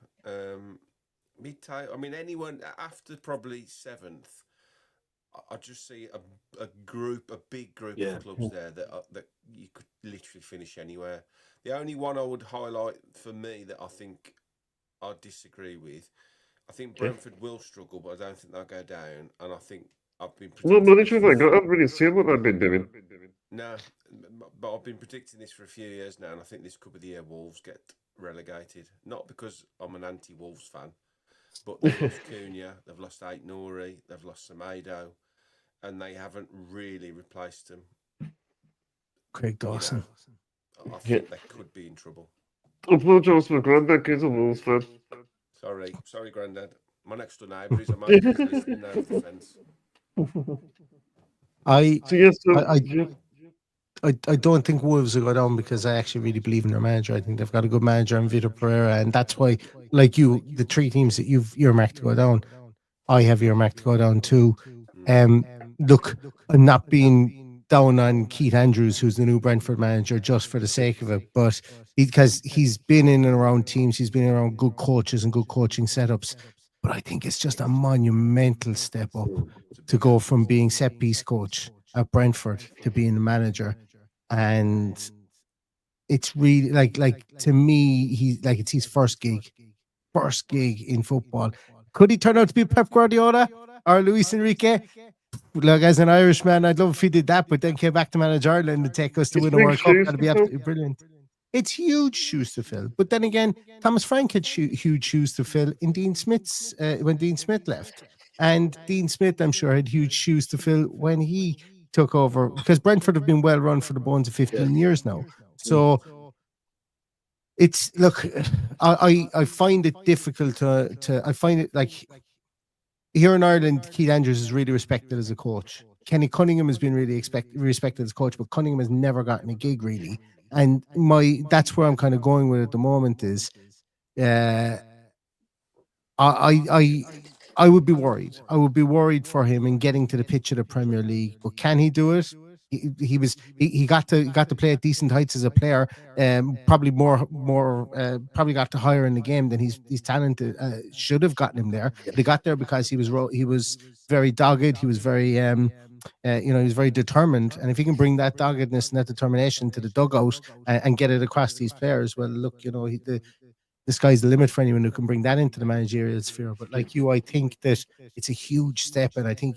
Mid-table. I mean, anyone after probably 7th, I just see a big group Yeah. of clubs there that you could literally finish anywhere. The only one I would highlight for me that I think I disagree with, I think Brentford will struggle, but I don't think they'll go down. And I think I've been What predicting this management they got? I haven't really seen what they've been doing. no, but I've been predicting this for a few years now, and I think this could be the year Wolves get relegated. Not because I'm an anti-Wolves fan, but they've lost Cunha, they've lost Ait Nouri, they've lost Semedo, and they haven't really replaced them. Craig Dawson. I think they could be in trouble. I apologise to my granddad, he's a Wolves fan. Sorry, Grandad. My next door neighbour is a man who's listening over the fence. So yes, I don't think Wolves will go down because I actually really believe in their manager. I think they've got a good manager in Vitor Pereira, and that's why, like you, the three teams that you've earmarked to go down, I have earmarked to go down too. Look, I'm not being down on Keith Andrews, who's the new Brentford manager, just for the sake of it, but because he's been in and around teams, he's been around good coaches and good coaching setups. But I think it's just a monumental step up to go from being set piece coach at Brentford to being the manager. And it's really like to me, it's his first gig in football. Could he turn out to be Pep Guardiola or Luis Enrique? Look, as an Irishman, I'd love if he did that, but then came back to manage Ireland and take us to win a World Cup. That'd be absolutely brilliant. It's huge shoes to fill. But then again, Thomas Frank had huge shoes to fill in Dean Smith's when Dean Smith left. And Dean Smith, I'm sure, had huge shoes to fill when he took over, because Brentford have been well run for the bones of 15 years now. So it's, look, I find it difficult to I find it like, here in Ireland, Keith Andrews is really respected as a coach. Kenny Cunningham has been really respected as a coach, but Cunningham has never gotten a gig really. And that's where I'm kind of going with at the moment is, I would be worried. I would be worried for him in getting to the pitch of the Premier League. But can he do it? He got to play at decent heights as a player. Probably probably got to higher in the game than he's talented. Should have gotten him there. But he got there because he was very dogged. He was very he was very determined. And if he can bring that doggedness and that determination to the dugout and get it across these players, well, look, the sky's the limit for anyone who can bring that into the managerial sphere. But like you, I think that it's a huge step, and I think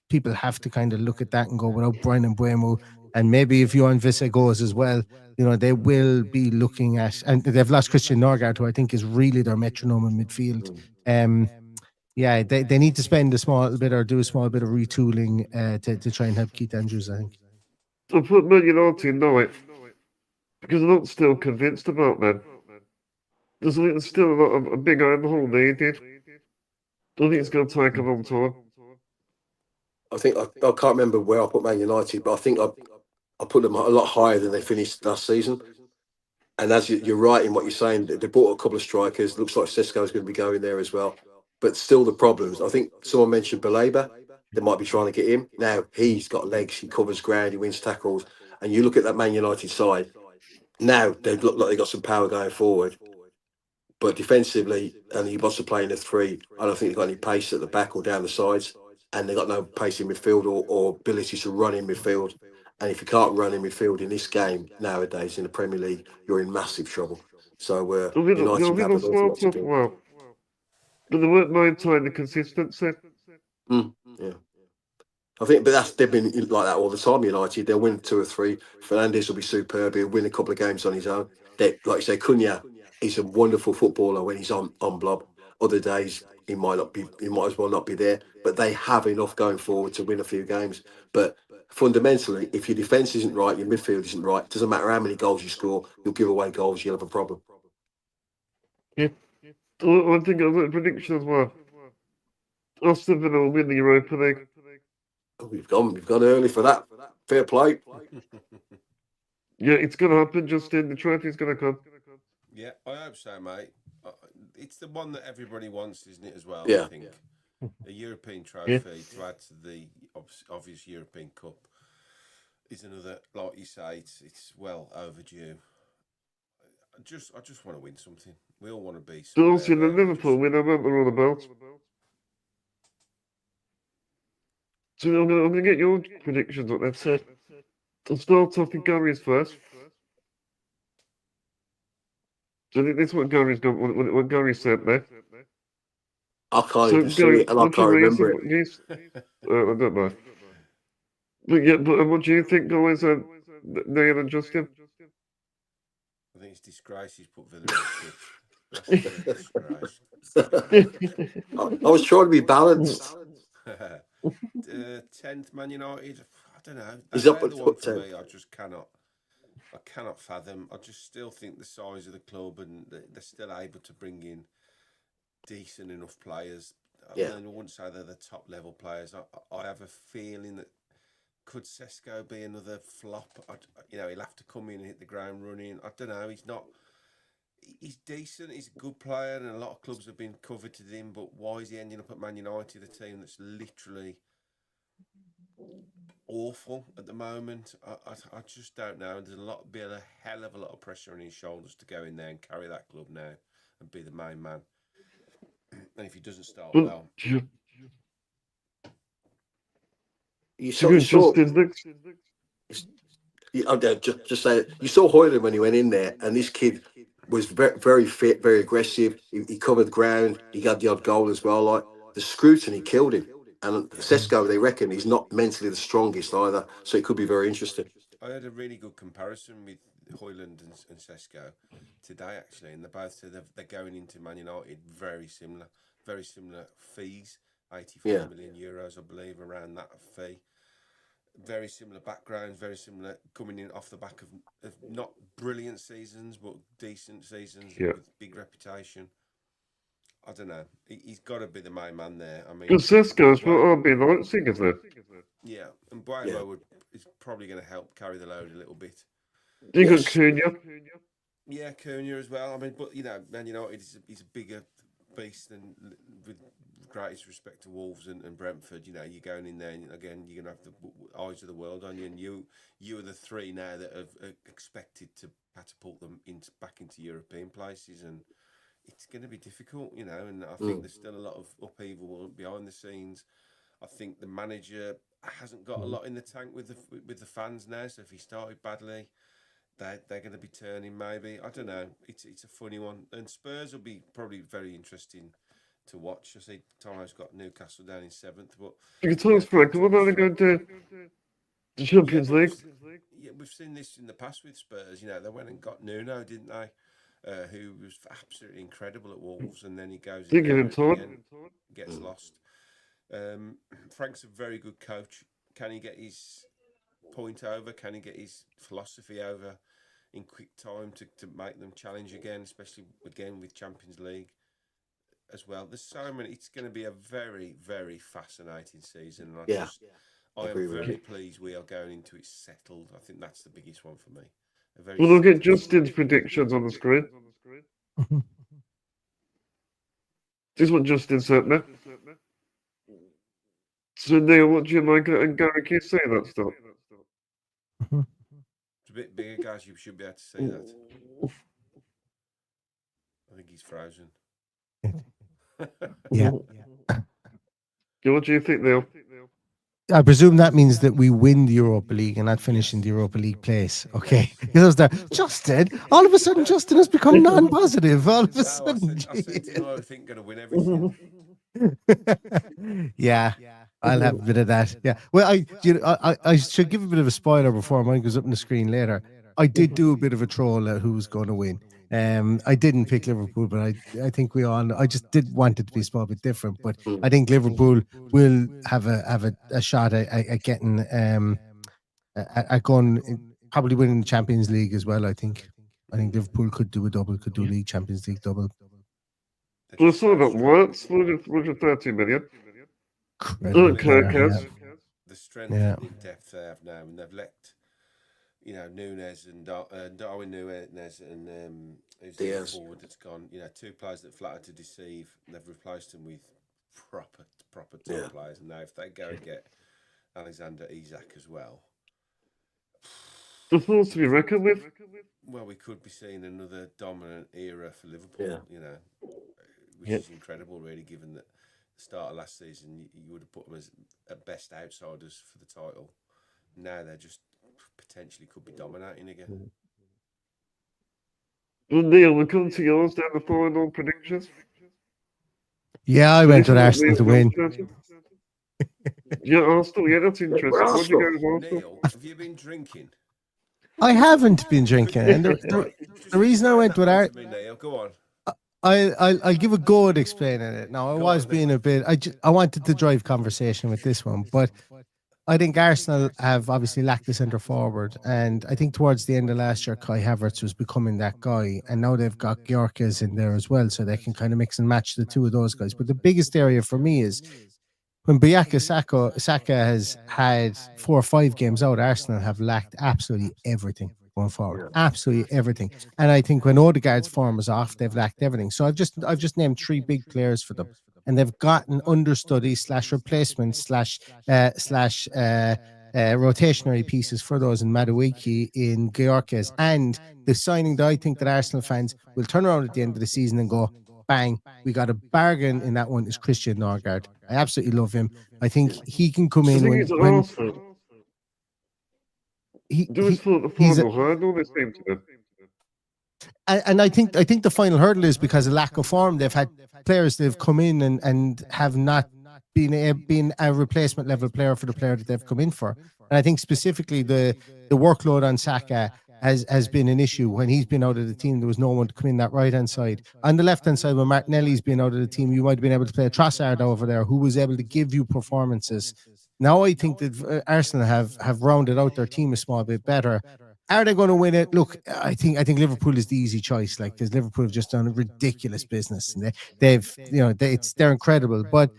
people have to kind of look at that and go, without Brian Mbeumo, and maybe if Johan Visse goes as well, they will be looking at, and they've lost Christian Norgard, who I think is really their metronome in midfield. They need to spend a small bit or do a small bit of retooling to try and help Keith Andrews, I think. I put Man United know it because I'm not still convinced about them. There's still a big overhaul needed. I think it's going to take a long time. I think I can't remember where I put Man United, but I think I put them a lot higher than they finished last season. And as you're right in what you're saying, they bought a couple of strikers. Looks like Sisco's going to be going there as well. But still the problems. I think someone mentioned Baleba. They might be trying to get him. Now, he's got legs. He covers ground. He wins tackles. And you look at that Man United side. Now, they look like they've got some power going forward. But defensively, and he wants to play in a three, I don't think they've got any pace at the back or down the sides. And they've got no pace in midfield or ability to run in midfield. And if you can't run in midfield in this game nowadays in the Premier League, you're in massive trouble. So United have an awful lot to do. Well, but they weren't maintaining the consistency. Yeah. I think, but they've been like that all the time. United, they'll win 2 or 3. Fernandes will be superb. He'll win a couple of games on his own. Like you say, Cunha, he's a wonderful footballer when he's on blob. Other days he might as well not be there. But they have enough going forward to win a few games. But fundamentally, if your defence isn't right, your midfield isn't right, it doesn't matter how many goals you score, you'll give away goals, you'll have a problem. Yeah. I think I've got a prediction as well. Aston Villa will win the Europa League. Oh, we've gone early for that. Fair play. Yeah, it's going to happen, Justin. The trophy's going to come. Yeah, I hope so, mate. It's the one that everybody wants, isn't it, as well? Yeah. I think a European trophy to add to the obvious European Cup is another, like you say, it's well overdue. I just want to win something. We all want to be. But also, the Liverpool win, I remember all about. So I'm gonna get your predictions on that. So I'll start off with Gary's first. So this is what Gary's got. What Gary said there. I can't So even see Gary, it, and I what's your can't reason? remember it. I don't know. But yeah, but what do you think, guys? Neil and Justin. I think it's disgrace he's put Villa in fifth. Absolute disgrace. I was trying to be balanced. 10th Man United. I don't know. He's up They're at the one for 10. me. I cannot fathom. I just still think the size of the club and they're still able to bring in decent enough players. Yeah. I wouldn't say they're the top level players. I have a feeling that could Sesko be another flop? He'll have to come in and hit the ground running. I don't know. He's not. He's decent. He's a good player, and a lot of clubs have been coveted him. But why is he ending up at Man United, a team that's literally awful at the moment? I just don't know. There's a hell of a lot of pressure on his shoulders to go in there and carry that club now and be the main man. And if he doesn't start well, You saw just say it. You saw Hoyland when he went in there, and this kid was very, very fit, very aggressive. He covered ground. He got the odd goal as well. Like the scrutiny killed him. And Sesko, they reckon he's not mentally the strongest either, so it could be very interesting. I had a really good comparison with Hoyland and Sesko today, actually, and they both said they're going into Man United very similar fees, 84 million euros, I believe, around that fee. Very similar backgrounds, very similar coming in off the back of not brilliant seasons, but decent seasons with big reputation. I don't know. He's got to be the main man there. I mean, Sesko's what RB Leipzig, isn't it? Yeah, and Buemo is probably going to help carry the load a little bit. You got Cunha. Yeah, Cunha as well. I mean, but Man United is a bigger beast than, with greatest respect to Wolves and Brentford. You're going in there, and again, you're going to have the eyes of the world on you, and you are the three now that are expected to catapult them back into European places, and it's going to be difficult, and I think there's still a lot of upheaval behind the scenes. I think the manager hasn't got a lot in the tank with the fans now, so if he started badly, they're going to be turning maybe. I don't know. It's a funny one, and Spurs will be probably very interesting to watch. I see Tomo's got Newcastle down in 7th, but You can tell us, Frank, what about going to the Champions League? Yeah, we've seen this in the past with Spurs. They went and got Nuno, didn't they? Who was absolutely incredible at Wolves, and then he goes and gets lost. Frank's a very good coach. Can he get his point over? Can he get his philosophy over in quick time to make them challenge again, especially again with Champions League as well? There's so many. It's going to be a very, very fascinating season. And I am very pleased we are going into it settled. I think that's the biggest one for me. We'll get Justin's predictions on the screen. This is what Justin said there. So Neil, what do you like? And Gary, can you say that stuff? It's a bit bigger, guys. You should be able to see that. I think he's frozen. Yeah. What do you think, Neil? I presume that means that we win the Europa League and not finish in the Europa League place. Okay. Because I was there, Justin, all of a sudden, Justin has become non-positive. All of a sudden. I said to him, I think going to win everything. Yeah. I'll have a bit of that. Yeah. Well, I should give a bit of a spoiler before mine goes up on the screen later. I did do a bit of a troll at who's going to win. I didn't pick Liverpool, but I think I just did want it to be a small bit different. But I think Liverpool will have a shot at getting at going probably winning the Champions League as well. I think Liverpool could do a double, could do a League Champions League double. Well, some of it works. 130 million. The strength and depth they have now, and they've let Nunes and Darwin Nunes and who's the forward that's gone. Two players that flattered to deceive. And they've replaced them with proper top players. And now if they go and get Alexander Isak as well, the force to be reckoned with. Well, we could be seeing another dominant era for Liverpool. Which is incredible, really, given that start of last season, you would have put them as at best outsiders for the title. Now they're just potentially could be dominating again. Well, Neil, we come to yours down the final predictions. Yeah, I went with Arsenal to win. Yeah, Arsenal. Yeah, that's interesting. What do you go with Arsenal? Neil, have you been drinking? I haven't been drinking, and the reason I went with Arsenal. Neil, go on. I'll give a good explaining it. Now, I was being a bit. I wanted to drive conversation with this one, but I think Arsenal have obviously lacked the centre forward, and I think towards the end of last year, Kai Havertz was becoming that guy, and now they've got Gyökeres in there as well, so they can kind of mix and match the two of those guys. But the biggest area for me is when Bukayo Saka has had 4 or 5 games out, Arsenal have lacked absolutely everything going forward, absolutely everything. And I think when Odegaard's form is off, they've lacked everything. So I've just named 3 big players for them, and they've gotten understudy / replacement / rotationary pieces for those in Madueke, in Gyökeres, and the signing that I think that Arsenal fans will turn around at the end of the season and go, bang, we got a bargain in that one, is Christian Norgard. I absolutely love him. I think he can come in when he's and I think the final hurdle is because of lack of form. They've had players that have come in and have not been a replacement level player for the player that they've come in for. And I think specifically the workload on Saka has been an issue. When he's been out of the team, there was no one to come in that right-hand side. On the left-hand side, when Martinelli's been out of the team, you might have been able to play a Trossard over there who was able to give you performances. Now I think that Arsenal have rounded out their team a small bit better. Are they going to win it? Look, I think Liverpool is the easy choice. Like, because Liverpool have just done a ridiculous business, and they're incredible. But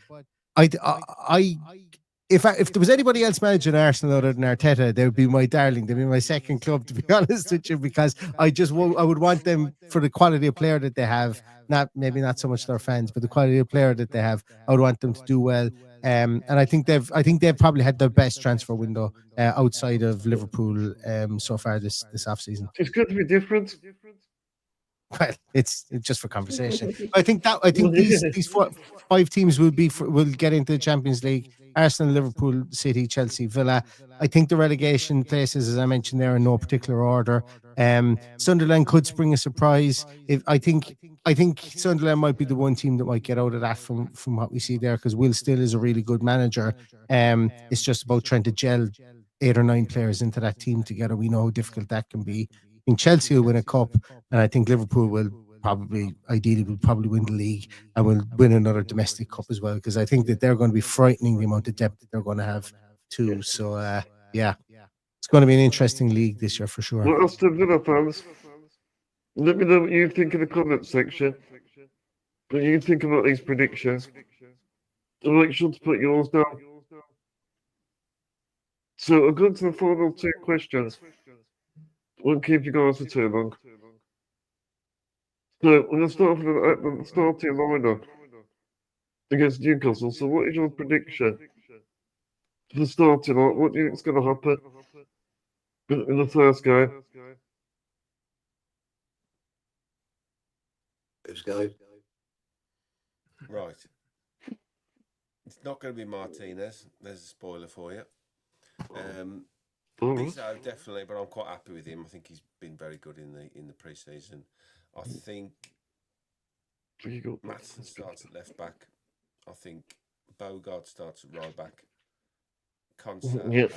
if there was anybody else managing Arsenal other than Arteta, they would be my darling. They'd be my second club, to be honest with you, because I would want them for the quality of player that they have. Maybe not so much their fans, but the quality of player that they have. I would want them to do well. And I think they've probably had their best transfer window outside of Liverpool so far this off season. It's good to be different. Well, it's just for conversation. I think these 5 teams will get into the Champions League. Arsenal, Liverpool, City, Chelsea, Villa. I think the relegation places, as I mentioned, there in no particular order. Sunderland could spring a surprise. I think Sunderland might be the one team that might get out of that from what we see there, because Will Still is a really good manager. It's just about trying to gel 8 or 9 players into that team together. We know how difficult that can be. I think Chelsea will win a cup, and I think Liverpool will probably win the league and will win another domestic cup as well, because I think that they're going to be frightening the amount of depth that they're going to have too. So it's going to be an interesting league this year for sure. Well, Aston Villa fans, let me know what you think in the comment section. What you think about these predictions, and make sure to put yours down. So I've gone to the final 2 questions. Won't keep you guys for too long. So we're going to start with the starting lineup against Newcastle. So what is your prediction for the starting lineup? What do you think is going to happen in the first game? Who's going? Right. It's not going to be Martinez. There's a spoiler for you. Bizzo definitely, but I'm quite happy with him. I think he's been very good in the pre-season. I think Maatsen starts at left back. I think Bogard starts at right back. Konsa and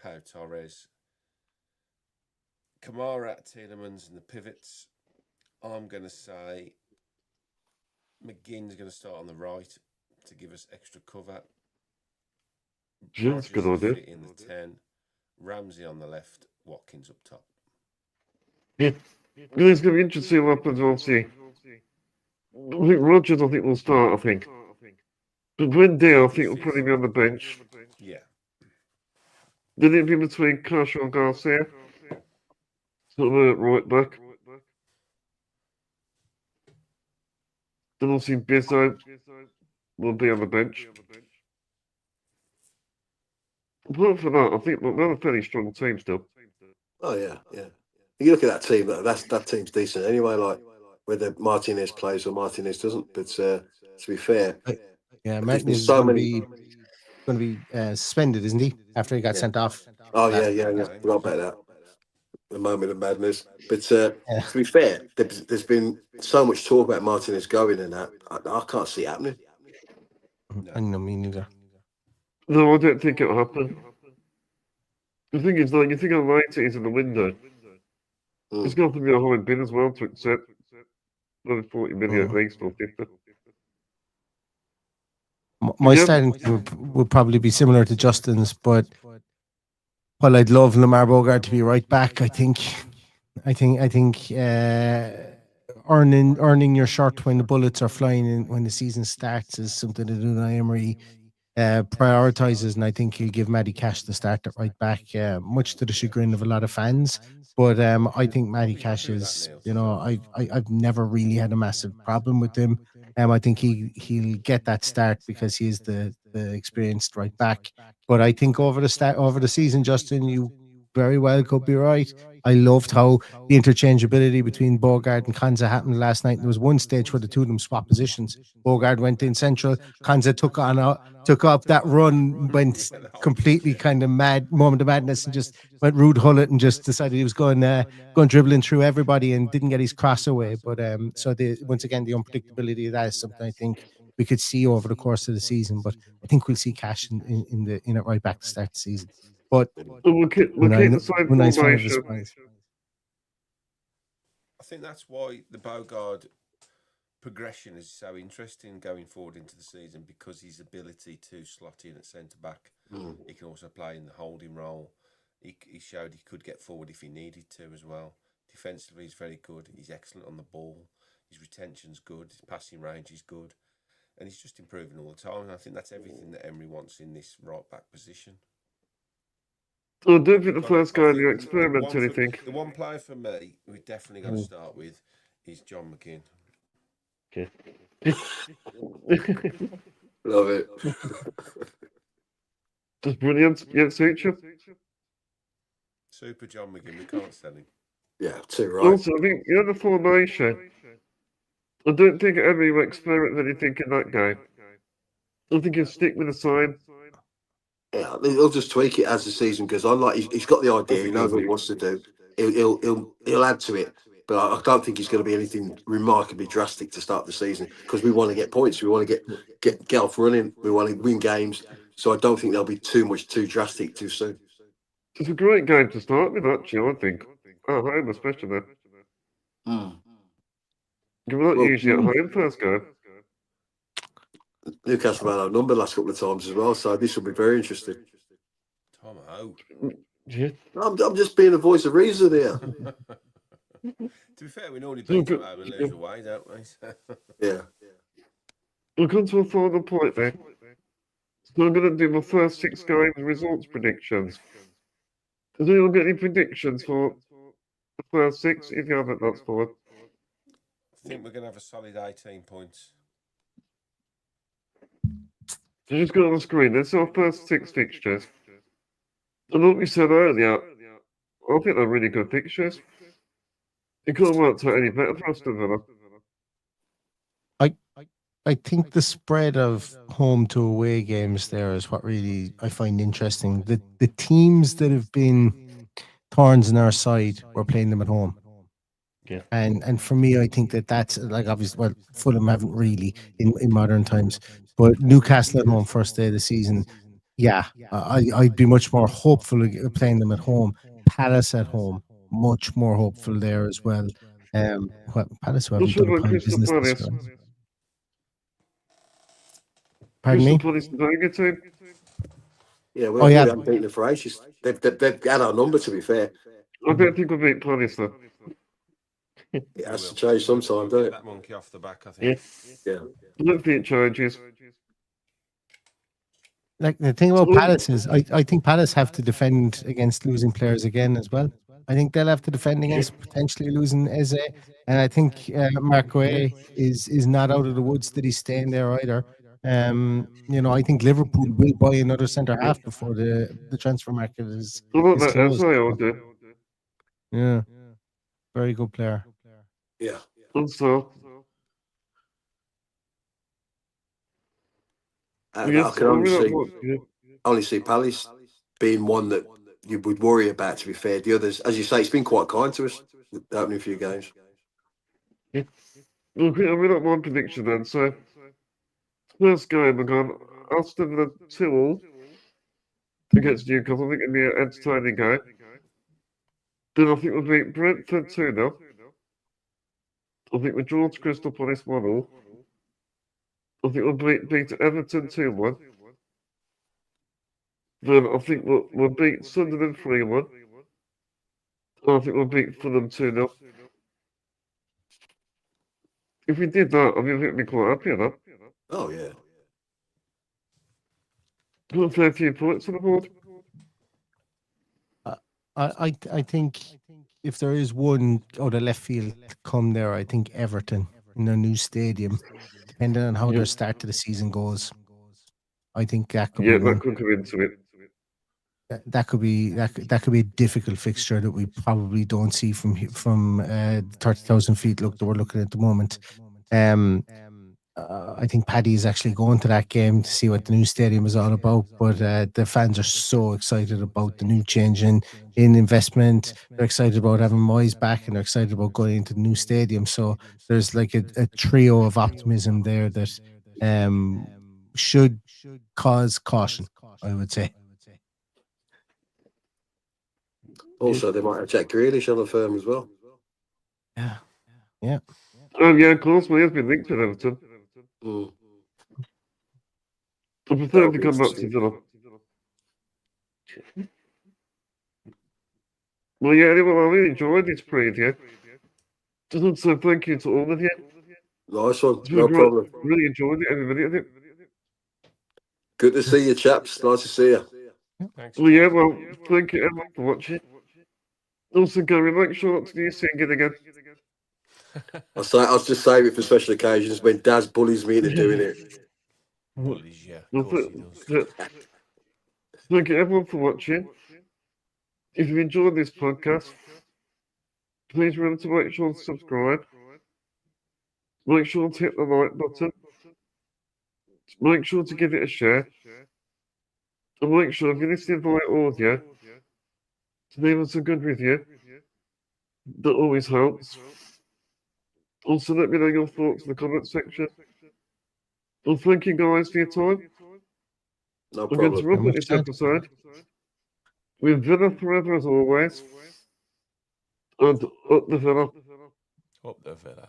Pau Torres. Kamara, Tielemans and the pivots. I'm going to say McGinn's going to start on the right to give us extra cover. That's a good idea. In the 10. Ramsey on the left, Watkins up top. Yeah. It's going to be interesting what happens, obviously. I think Rodgers, will start, I think. But Wendy, I think, will probably be on the bench. Yeah. Then it'll be between Kershaw and Garcia. Sort of right back. Then obviously Bizzo will be on the bench. Apart from that, I think they're a fairly strong team still. Oh yeah. You look at that team, that team's decent anyway. Like whether Martinez plays or Martinez doesn't, but to be fair, Yeah, There's Martin been is so going to many. be suspended, isn't he? After he got sent off. Oh last- yeah. Forgot about that. The moment of madness. But Yeah. to be fair, there's been so much talk about Martinez going and that. I can't see it happening. I know, me neither. No, I don't think it'll happen. The thing is, like, you think how light it is in the window. It's going to have to be a horrid bid as well to accept another 40 million at least, or 50. My Yeah. starting would probably be similar to Justin's, but while I'd love Lamar Bogart to be right back, I think earning your shirt when the bullets are flying and when the season starts is something that Unai Emery prioritizes, and I think he'll give Matty Cash the start at right back, much to the chagrin of a lot of fans. But I think Matty Cash is, I've never really had a massive problem with him. I think he'll get that start because he is the experienced right back. But I think over the season, Justin, you very well could be right. I loved how the interchangeability between Bogard and Kanza happened last night. There was one stage where the two of them swapped positions. Bogard went in central, Kanza took up that run, went completely kind of mad, moment of madness, and just went Rude Hullet and just decided he was going dribbling through everybody and didn't get his cross away. But so once again, the unpredictability of that is something I think we could see over the course of the season. But I think we'll see Cash in it right back to start the season. But We'll keep the same formation. I think that's why the Bogard progression is so interesting going forward into the season, because his ability to slot in at centre back. He can also play in the holding role. He showed he could get forward if he needed to as well. Defensively, he's very good. He's excellent on the ball. His retention's good. His passing range is good. And he's just improving all the time. And I think that's everything that Emery wants in this right back position. I don't think the first guy you experiment anything. The one player for me we definitely got to start with is John McGinn. Okay. Love it. Just brilliant. Yeah, suture. Super John McGinn. We can't sell him. Yeah, too right. Also, I think the formation. I don't think Emery will experiment anything in that game. I think he'll stick with the sign. Yeah, he'll just tweak it as the season goes on. Like he's got the idea, he knows what he wants to do. He'll add to it, but I don't think he's going to be anything remarkably drastic to start the season because we want to get points, we want to get off running, we want to win games. So I don't think there'll be too drastic too soon. It's a great game to start with, actually. I think at home, especially. You're not usually at home first game. Newcastle have had our number last couple of times as well, so this will be very interesting. Tomo. Yeah. I'm just being a voice of reason here. To be fair, we normally beat them home and lose away, don't we? Yeah. We'll come to a final point then. So I'm going to do my first 6 games results predictions. Does anyone get any predictions for the first 6? If you haven't, that's fine. I think we're going to have a solid 18 points. So just go on the screen. There's our first 6 fixtures. And like we said earlier, I think they're really good fixtures. It couldn't work out any better for Aston Villa. I think the spread of home to away games there is what really I find interesting. The teams that have been thorns in our side, we're playing them at home. Yeah. And for me, I think that's like obviously, well, Fulham haven't really in modern times, but Newcastle at home first day of the season, yeah, I'd be much more hopeful of playing them at home. Palace at home, much more hopeful there as well. Palace who haven't done a pound business this year. Pardon me? Yeah, we haven't beaten them for ages. They've had our number, to be fair. I don't think we'll beat Palace though. It has to change sometime, doesn't it? That monkey off the back, I think. Yeah. I don't think it changes. Like the thing about Palace is, I think Palace have to defend against losing players again as well. I think they'll have to defend against potentially losing Eze, and I think Mark Way is not out of the woods that he's staying there either. I think Liverpool will buy another centre half before the transfer market is closed. Yeah, very good player. Yeah. Also, And Yes, I can I only really see, like, yeah. only see Palace being one that you would worry about, to be fair. The others, as you say, it's been quite kind to us, opening a few games. Look, I really like my prediction then. So, first game, I'm going Aston Villa 2-all against Newcastle. I think it'll be an entertaining game. Then I think we'll beat Brentford 2-0. I think we'll draw to Crystal Palace 1-all. I think we'll beat Everton 2-1. Then I think we'll beat Sunderland 3-1. And I think we'll beat Fulham 2-0. If we did that, I mean, I think we'd be quite happy enough. Oh, yeah. Got a fair few points on the board. I think if there is one out of left field come there, I think Everton in their new stadium, depending on how their start to the season goes, I think that could Yeah, be one. that could come into it. That could be a difficult fixture that we probably don't see from 30,000 feet. Look, that we're looking at the moment. I think Paddy is actually going to that game to see what the new stadium is all about. But the fans are so excited about the new change in investment. They're excited about having Moyes back, and they're excited about going into the new stadium. So there's like a trio of optimism there that should cause caution, I would say. Also, they might have Jack Grealish on the firm as well. Yeah. Oh, yeah, of course, we have been linked with Everton. Mm. I prefer him to come back to Villa. Well, yeah, anyway, I really enjoyed this preview. Just want to say thank you to all of you. Nice one. It's been No great. problem. Really enjoyed it, every minute of it. Good to see you, chaps. Nice to see you. Thanks. Well, yeah, well, thank you everyone for watching. Also, Gary, make sure not to do your singing again. I'll just save it for special occasions when Daz bullies me into doing it. Bullies, yeah. Well, Of course he does. thank you everyone for watching. If you enjoyed this podcast, please remember to make sure to subscribe. Make sure to hit the like button. Make sure to give it a share. And make sure if you're listening via audio, to leave us a good review. That always helps. Also, let me know your thoughts in the comment section. Well, thank you guys for your time. No I'm going to problem. wrap up this episode with Villa forever as always. And up the Villa. Up the Villa.